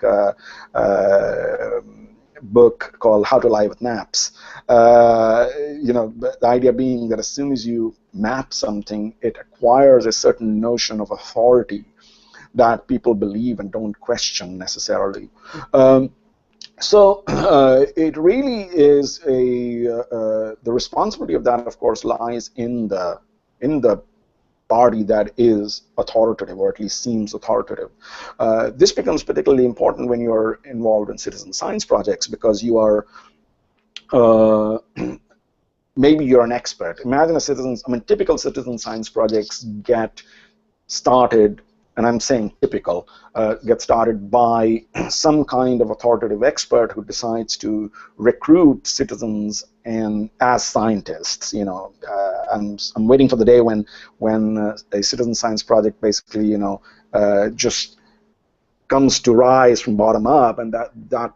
book called How to Lie with Maps. The idea being that as soon as you map something, it acquires a certain notion of authority that people believe and don't question necessarily. So it really is the responsibility of that, of course, lies in the party that is authoritative, or at least seems authoritative. This becomes particularly important when you're involved in citizen science projects, because you are maybe you're an expert. Imagine typical citizen science projects get started, and I'm saying typical, get started by some kind of authoritative expert who decides to recruit citizens and as scientists. I'm waiting for the day when a citizen science project basically just comes to rise from bottom up, and that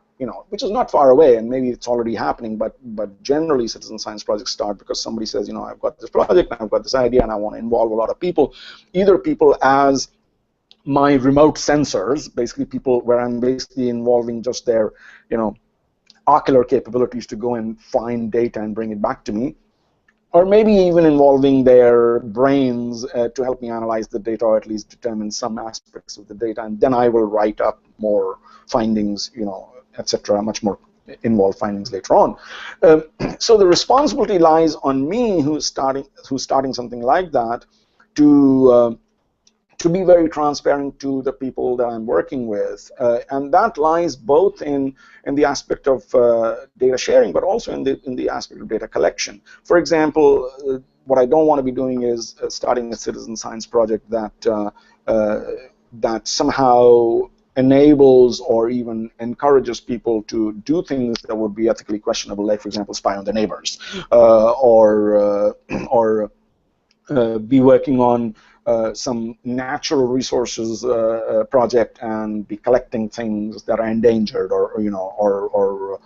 which is not far away, and maybe it's already happening, but generally citizen science projects start because somebody says, I've got this project, I've got this idea, and I want to involve a lot of people, either people as my remote sensors, basically people where I'm basically involving just their, ocular capabilities to go and find data and bring it back to me, or maybe even involving their brains to help me analyze the data, or at least determine some aspects of the data, and then I will write up more findings, etc., much more involved findings later on. So the responsibility lies on me, who's starting something like that, to be very transparent to the people that I'm working with, and that lies both in the aspect of data sharing, but also in the aspect of data collection. For example, what I don't want to be doing is starting a citizen science project that somehow enables or even encourages people to do things that would be ethically questionable, like, for example, spy on their neighbors, or be working on some natural resources project and be collecting things that are endangered, or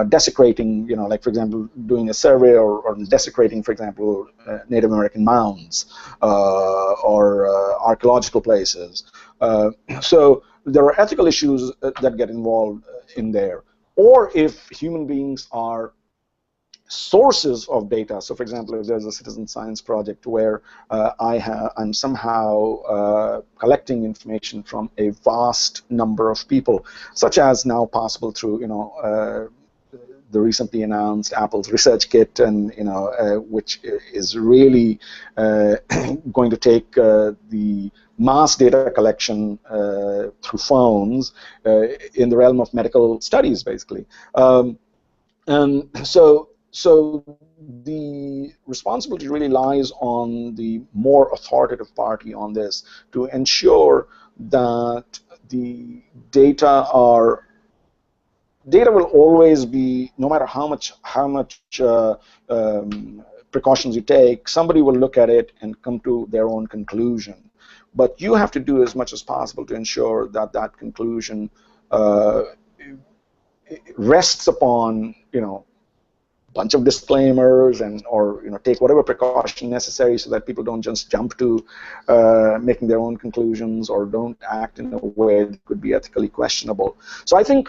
desecrating, like, for example, doing a survey or desecrating, for example, Native American mounds or archaeological places. So there are ethical issues that get involved in there. Or if human beings are sources of data. So, for example, if there's a citizen science project where I'm somehow collecting information from a vast number of people, such as now possible through, the recently announced Apple's Research Kit, and which is really going to take the mass data collection through phones in the realm of medical studies, basically. And so the responsibility really lies on the more authoritative party on this to ensure that the data will always be, no matter how much precautions you take, somebody will look at it and come to their own conclusion. But you have to do as much as possible to ensure that that conclusion rests upon, bunch of disclaimers or take whatever precaution necessary so that people don't just jump to making their own conclusions or don't act in a way that could be ethically questionable. So I think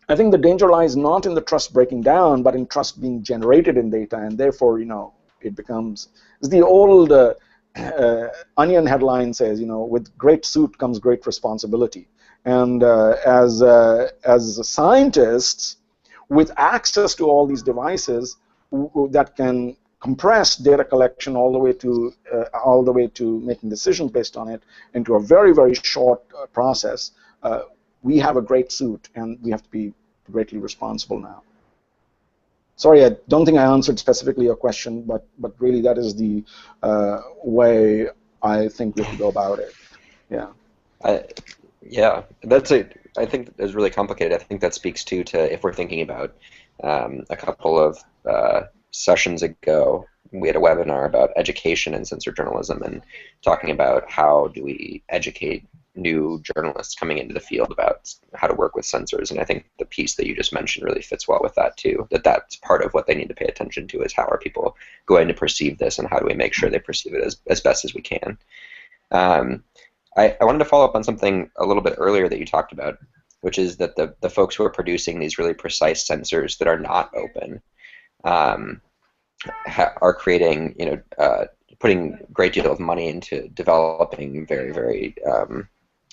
the danger lies not in the trust breaking down, but in trust being generated in data, and therefore it becomes, as the old Onion headline says, with great suit comes great responsibility. And as scientists, with access to all these devices that can compress data collection all the way to making decisions based on it into a very, very short process, we have a great suit, and we have to be greatly responsible now. Sorry, I don't think I answered specifically your question, but really that is the way I think we have to go about it. Yeah. Yeah, I think that's really complicated. I think that speaks to if we're thinking about a couple of sessions ago, we had a webinar about education and censor journalism, and talking about how do we educate new journalists coming into the field about how to work with censors. And I think the piece that you just mentioned really fits well with that too, that's part of what they need to pay attention to, is how are people going to perceive this, and how do we make sure they perceive it as best as we can. I wanted to follow up on something a little bit earlier that you talked about, which is that the folks who are producing these really precise sensors that are not open are creating, putting a great deal of money into developing very, very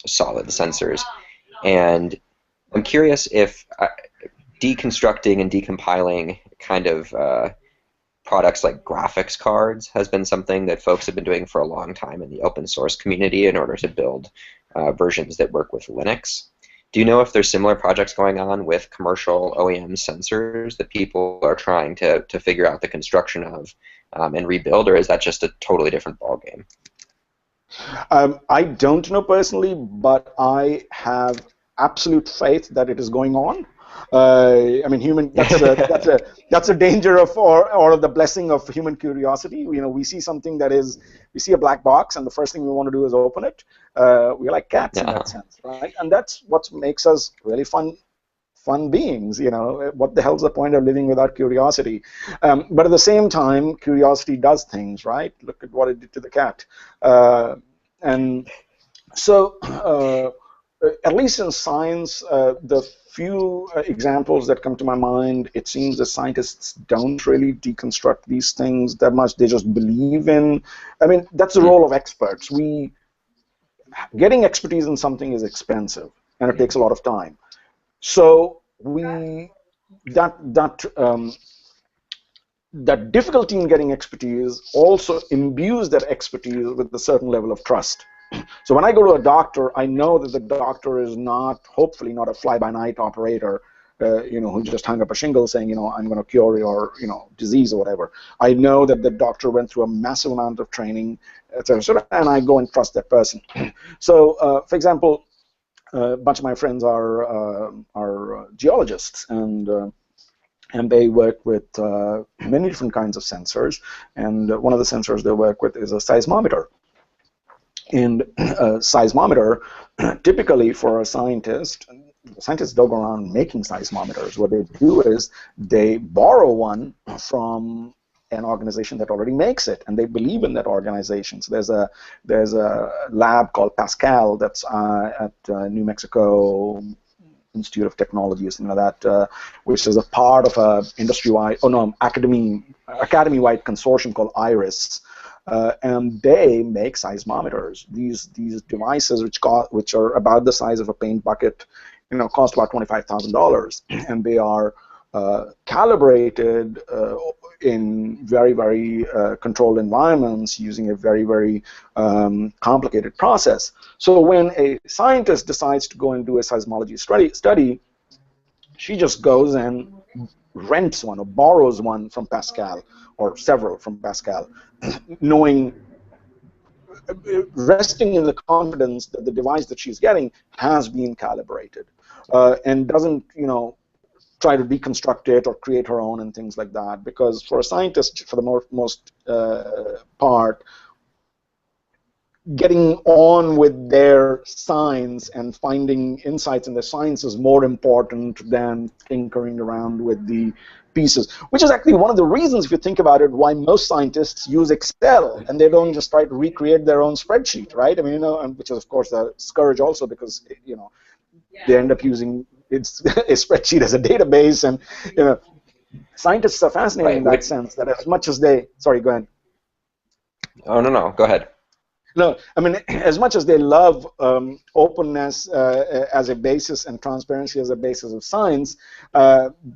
solid sensors. And I'm curious if deconstructing and decompiling kind of products like graphics cards has been something that folks have been doing for a long time in the open source community in order to build versions that work with Linux. Do you know if there's similar projects going on with commercial OEM sensors that people are trying to figure out the construction of and rebuild, or is that just a totally different ballgame? I don't know personally, but I have absolute faith that it is going on. I mean, that's a danger of or the blessing of human curiosity. We see something we see a black box, and the first thing we want to do is open it. We're like cats in that sense, right? And that's what makes us really fun beings. What the hell's the point of living without curiosity? But at the same time, curiosity does things, right? Look at what it did to the cat. And so, at least in science, the few examples that come to my mind, it seems that scientists don't really deconstruct these things that much. They just believe in. I mean, that's the role of experts. Getting expertise in something is expensive, and it takes a lot of time. So that difficulty in getting expertise also imbues that expertise with a certain level of trust. So when I go to a doctor, I know that the doctor is hopefully not a fly-by-night operator, who just hung up a shingle saying, I'm going to cure your, disease or whatever. I know that the doctor went through a massive amount of training, etc., and I go and trust that person. So, for example, a bunch of my friends are geologists, and they work with many different kinds of sensors. And one of the sensors they work with is a seismometer. And a seismometer, typically for a scientist, scientists don't go around making seismometers. What they do is they borrow one from an organization that already makes it, and they believe in that organization. So there's a lab called Pascal that's at New Mexico Institute of Technology or something like that, which is a part of a industry-wide, academy-wide consortium called IRIS. And they make seismometers. These devices, which are about the size of a paint bucket, cost about $25,000, and they are calibrated in very, very controlled environments using a very, very complicated process. So when a scientist decides to go and do a seismology study, she just goes and rents one or borrows one from Pascal, or several from Pascal, resting in the confidence that the device that she's getting has been calibrated, and doesn't, try to deconstruct it or create her own and things like that. Because for a scientist, for the most part, getting on with their science and finding insights in the science is more important than tinkering around with the pieces, which is actually one of the reasons, if you think about it, why most scientists use Excel and they don't just try to recreate their own spreadsheet, right? I mean, and which is of course a scourge also, because they end up using a spreadsheet as a database, and scientists are fascinating in that sense that as much as they, sorry, go ahead. Oh, no, go ahead. No, I mean, as much as they love openness as a basis and transparency as a basis of science,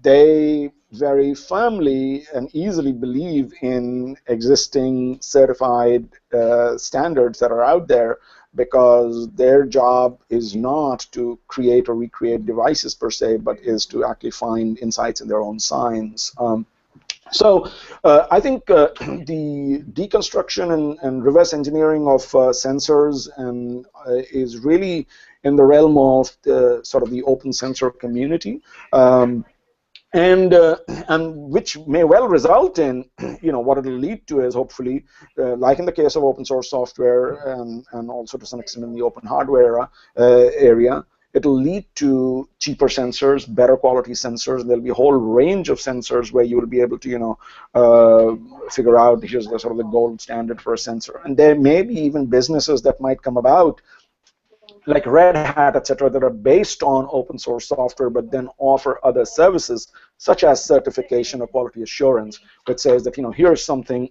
they very firmly and easily believe in existing certified standards that are out there, because their job is not to create or recreate devices per se, but is to actually find insights in their own science. So I think the deconstruction and reverse engineering of sensors is really in the realm of sort of the open sensor community, and which may well result in, what it'll lead to is hopefully, like in the case of open source software and also to some extent in the open hardware area, it'll lead to cheaper sensors, better quality sensors. There'll be a whole range of sensors where you will be able to, figure out here's the sort of the gold standard for a sensor. And there may be even businesses that might come about, like Red Hat, etc., that are based on open source software, but then offer other services such as certification or quality assurance, which says that here's something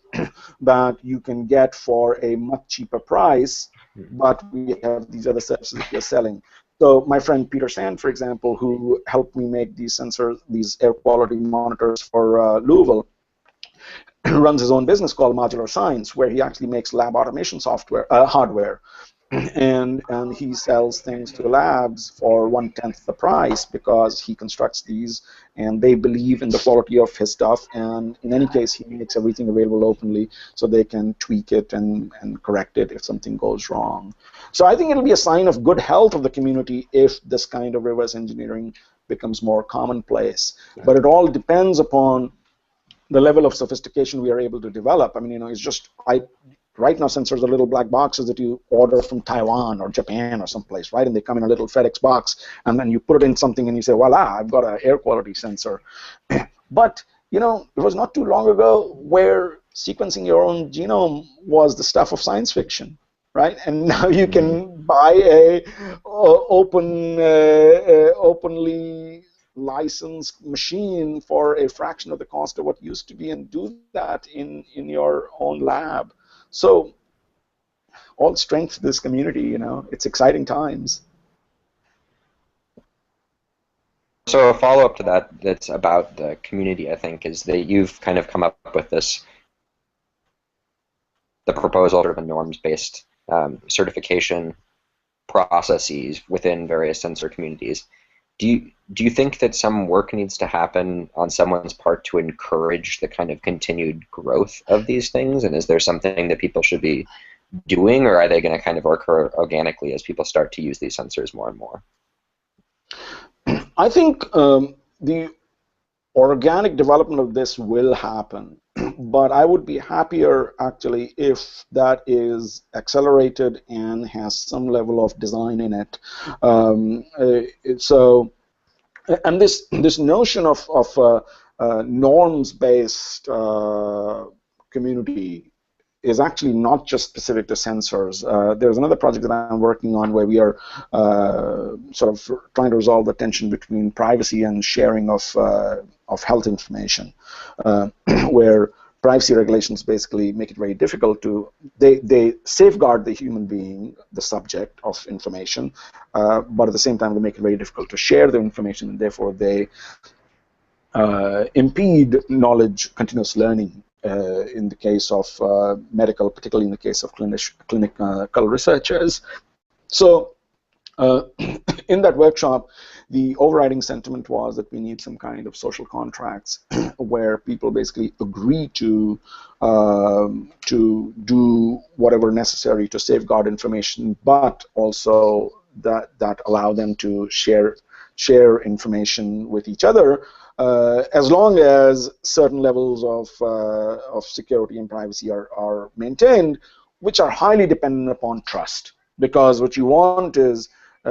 that you can get for a much cheaper price, but we have these other services that we're selling. So my friend Peter Sand, for example, who helped me make these sensors, these air quality monitors for Louisville, runs his own business called Modular Science, where he actually makes lab automation software, hardware. And he sells things to labs for 1/10 the price, because he constructs these and they believe in the quality of his stuff, and in any case he makes everything available openly so they can tweak it and correct it if something goes wrong. So I think it'll be a sign of good health of the community if this kind of reverse engineering becomes more commonplace. But it all depends upon the level of sophistication we are able to develop. I mean, it's just right now, sensors are little black boxes that you order from Taiwan or Japan or someplace, right? And they come in a little FedEx box, and then you put it in something and you say, voila, I've got an air quality sensor. But, it was not too long ago where sequencing your own genome was the stuff of science fiction, right? And now you can buy a openly licensed machine for a fraction of the cost of what used to be, and do that in your own lab. So all strength to this community, it's exciting times. So a follow-up to that that's about the community, I think, is that you've kind of come up with the proposal of a norms-based certification processes within various sensor communities. Do you think that some work needs to happen on someone's part to encourage the kind of continued growth of these things? And is there something that people should be doing, or are they going to kind of occur organically as people start to use these sensors more and more? I think the organic development of this will happen, but I would be happier actually if that is accelerated and has some level of design in it. So, and this notion of norms-based community is actually not just specific to sensors. There's another project that I'm working on where we are sort of trying to resolve the tension between privacy and sharing of health information, where privacy regulations basically make it very difficult to, they safeguard the human being, the subject of information, but at the same time they make it very difficult to share the information, and therefore they impede knowledge, continuous learning in the case of medical, particularly in the case of clinical researchers. So in that workshop, the overriding sentiment was that we need some kind of social contracts where people basically agree to do whatever necessary to safeguard information, but also that allow them to share information with each other, as long as certain levels of security and privacy are maintained, which are highly dependent upon trust. Because what you want is,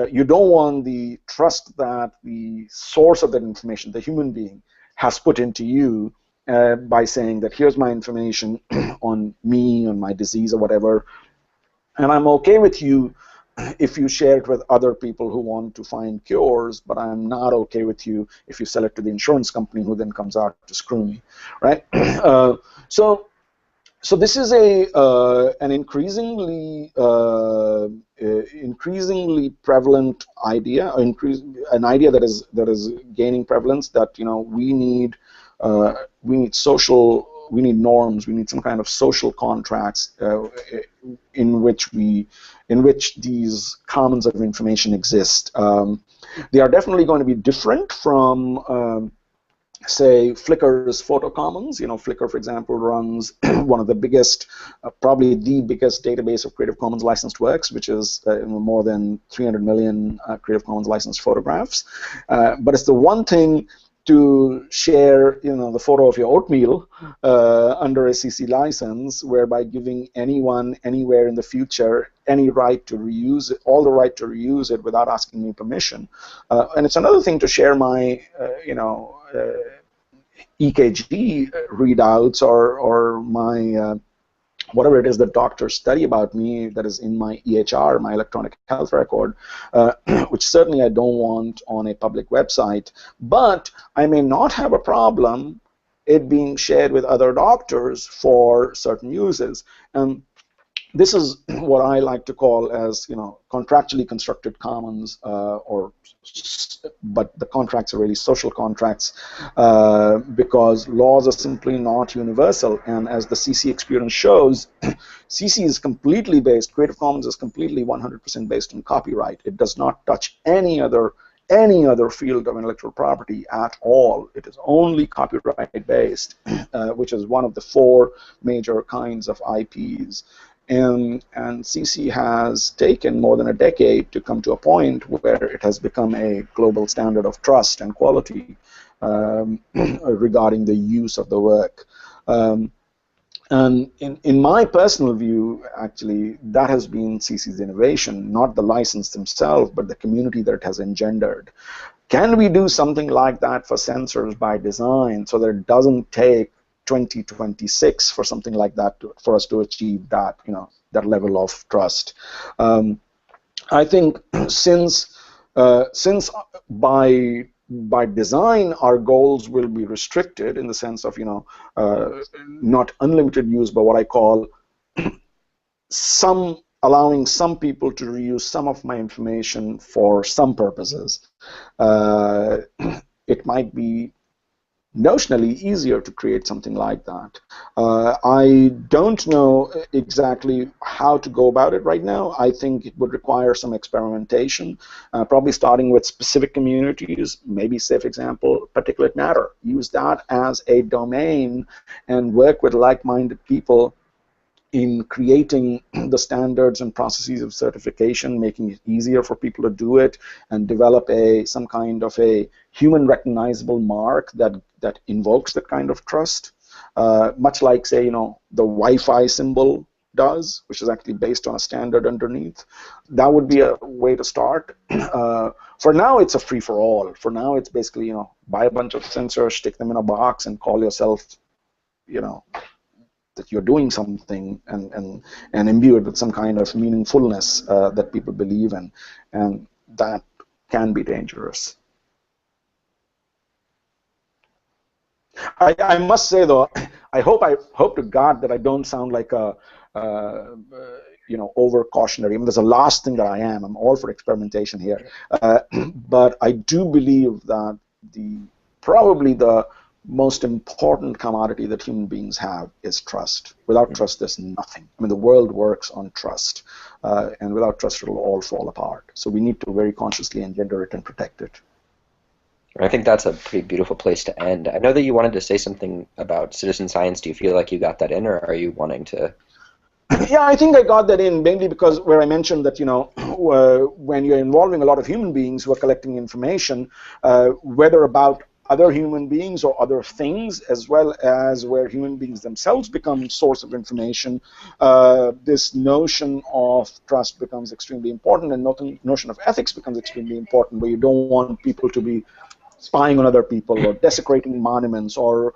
you don't want the trust that the source of that information, the human being, has put into you by saying that here's my information on me, on my disease or whatever, and I'm okay with you if you share it with other people who want to find cures, but I'm not okay with you if you sell it to the insurance company who then comes out to screw me, right? So this is an increasingly prevalent idea, an idea that is gaining prevalence. That we need norms, we need some kind of social contracts in which these commons of information exist. They are definitely going to be different from say Flickr's photo commons. Flickr, for example, runs one of the biggest, probably the biggest database of Creative Commons licensed works, which is more than 300 million Creative Commons licensed photographs. But it's the one thing to share, the photo of your oatmeal under a CC license, whereby giving anyone, anywhere in the future, any right to reuse it, all the right to reuse it without asking me permission. And it's another thing to share my, EKG readouts or my whatever it is that doctors study about me that is in my EHR, my electronic health record, which certainly I don't want on a public website. But I may not have a problem it being shared with other doctors for certain uses. And this is what I like to call as, contractually constructed commons, but the contracts are really social contracts, because laws are simply not universal. And as the CC experience shows, CC is completely based, Creative Commons is completely 100% based on copyright. It does not touch any other field of intellectual property at all. It is only copyright based, which is one of the 4 major kinds of IPs. And CC has taken more than a decade to come to a point where it has become a global standard of trust and quality regarding the use of the work. And in my personal view, actually, that has been CC's innovation, not the license themselves, but the community that it has engendered. Can we do something like that for sensors by design so that it doesn't take 2026 for something like that for us to achieve that, that level of trust? I think since by design our goals will be restricted in the sense of not unlimited use, but what I call allowing some people to reuse some of my information for some purposes, it might be notionally easier to create something like that. I don't know exactly how to go about it right now. I think it would require some experimentation, probably starting with specific communities, maybe say, for example, particulate matter. Use that as a domain and work with like-minded people in creating the standards and processes of certification, making it easier for people to do it, and develop some kind of a human recognizable mark that invokes that kind of trust, much like, say, the Wi-Fi symbol does, which is actually based on a standard underneath. That would be a way to start. For now, it's a free-for-all. For now, it's basically, buy a bunch of sensors, stick them in a box, and call yourself, that you're doing something, and imbue it with some kind of meaningfulness that people believe in, and that can be dangerous. I must say, though, I hope to God that I don't sound like a over cautionary. I mean, there's a last thing that I am. I'm all for experimentation here, but I do believe that probably the most important commodity that human beings have is trust. Without trust, there's nothing. I mean, the world works on trust, and without trust, it'll all fall apart. So we need to very consciously engender it and protect it. I think that's a pretty beautiful place to end. I know that you wanted to say something about citizen science. Do you feel like you got that in, or are you wanting to? Yeah, I think I got that in mainly because where I mentioned that, when you're involving a lot of human beings who are collecting information, whether about other human beings or other things, as well as where human beings themselves become source of information, this notion of trust becomes extremely important, and notion of ethics becomes extremely important, where you don't want people to be spying on other people, or desecrating monuments, or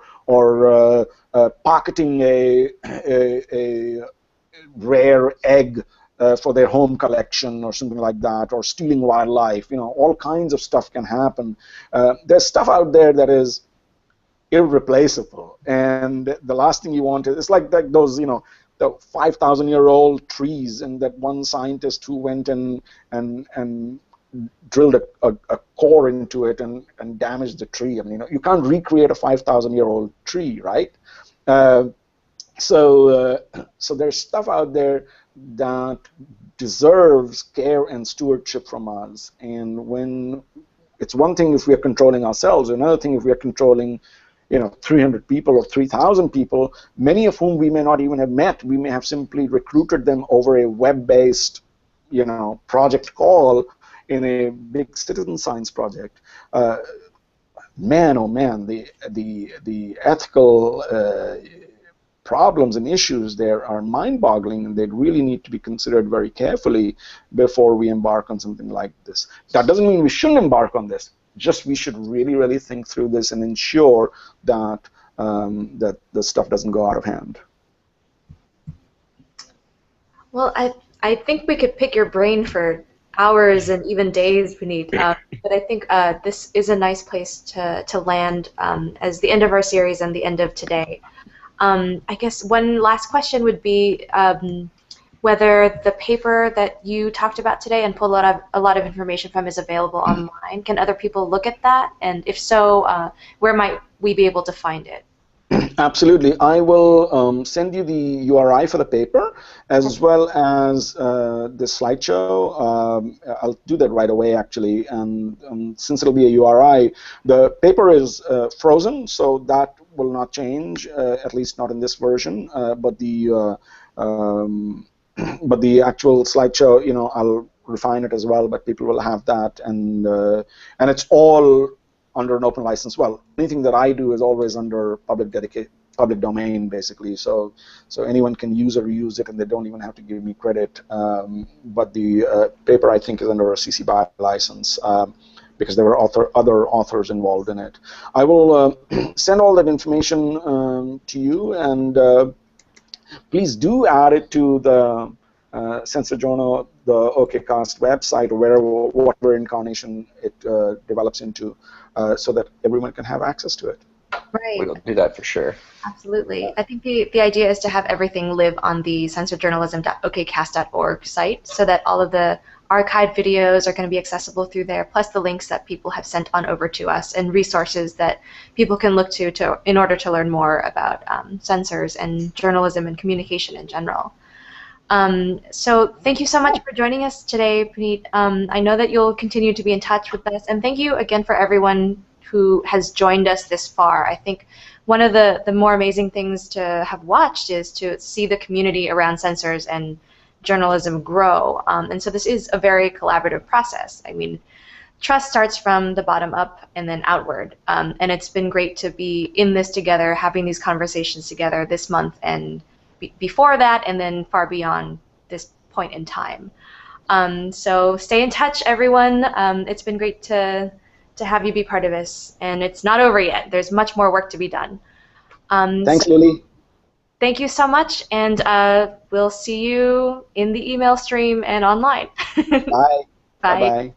pocketing a rare egg for their home collection or something like that, or stealing wildlife. All kinds of stuff can happen. There's stuff out there that is irreplaceable, and the last thing you want is, it's like those, the 5,000-year-old trees, and that one scientist who went and drilled a core into it and damaged the tree. I mean, you can't recreate a 5,000-year-old tree, right? So there's stuff out there that deserves care and stewardship from us. And when it's one thing if we are controlling ourselves, another thing if we are controlling, 300 people or 3,000 people, many of whom we may not even have met. We may have simply recruited them over a web-based, project call in a big citizen science project. Man, oh man, the ethical problems and issues there are mind-boggling, and they really need to be considered very carefully before we embark on something like this. That doesn't mean we shouldn't embark on this. Just we should really, really think through this and ensure that that the stuff doesn't go out of hand. Well, I think we could pick your brain for hours and even days, Puneet. But I think this is a nice place to land as the end of our series and the end of today. I guess one last question would be whether the paper that you talked about today and pulled a lot of information from is available online. Can other people look at that? And if so, where might we be able to find it? Absolutely. I will send you the URI for the paper, as well as the slideshow. I'll do that right away, actually. And since it'll be a URI, the paper is frozen, so that will not change, at least not in this version. But the actual slideshow, I'll refine it as well. But people will have that, and it's all under an open license. Well, anything that I do is always under public domain, basically. So anyone can use or reuse it, and they don't even have to give me credit. But the paper, I think, is under a CC BY license because there were other authors involved in it. I will send all that information to you, and please do add it to the Sensor Journal, the OKCast website, or whatever incarnation it develops into, so that everyone can have access to it. Right. We'll do that for sure. Absolutely. I think the idea is to have everything live on the sensorjournalism.okcast.org site, so that all of the archived videos are going to be accessible through there, plus the links that people have sent on over to us and resources that people can look to in order to learn more about sensors and journalism and communication in general. So thank you so much for joining us today, Puneet. I know that you'll continue to be in touch with us, and thank you again for everyone who has joined us this far. I think one of the more amazing things to have watched is to see the community around sensors and journalism grow. And so this is a very collaborative process. I mean, trust starts from the bottom up and then outward. And it's been great to be in this together, having these conversations together this month and before that, and then far beyond this point in time. So stay in touch, everyone. It's been great to have you be part of this, and it's not over yet. There's much more work to be done. Thanks, Lily. Thank you so much, and we'll see you in the email stream and online. Bye. Bye. Bye-bye.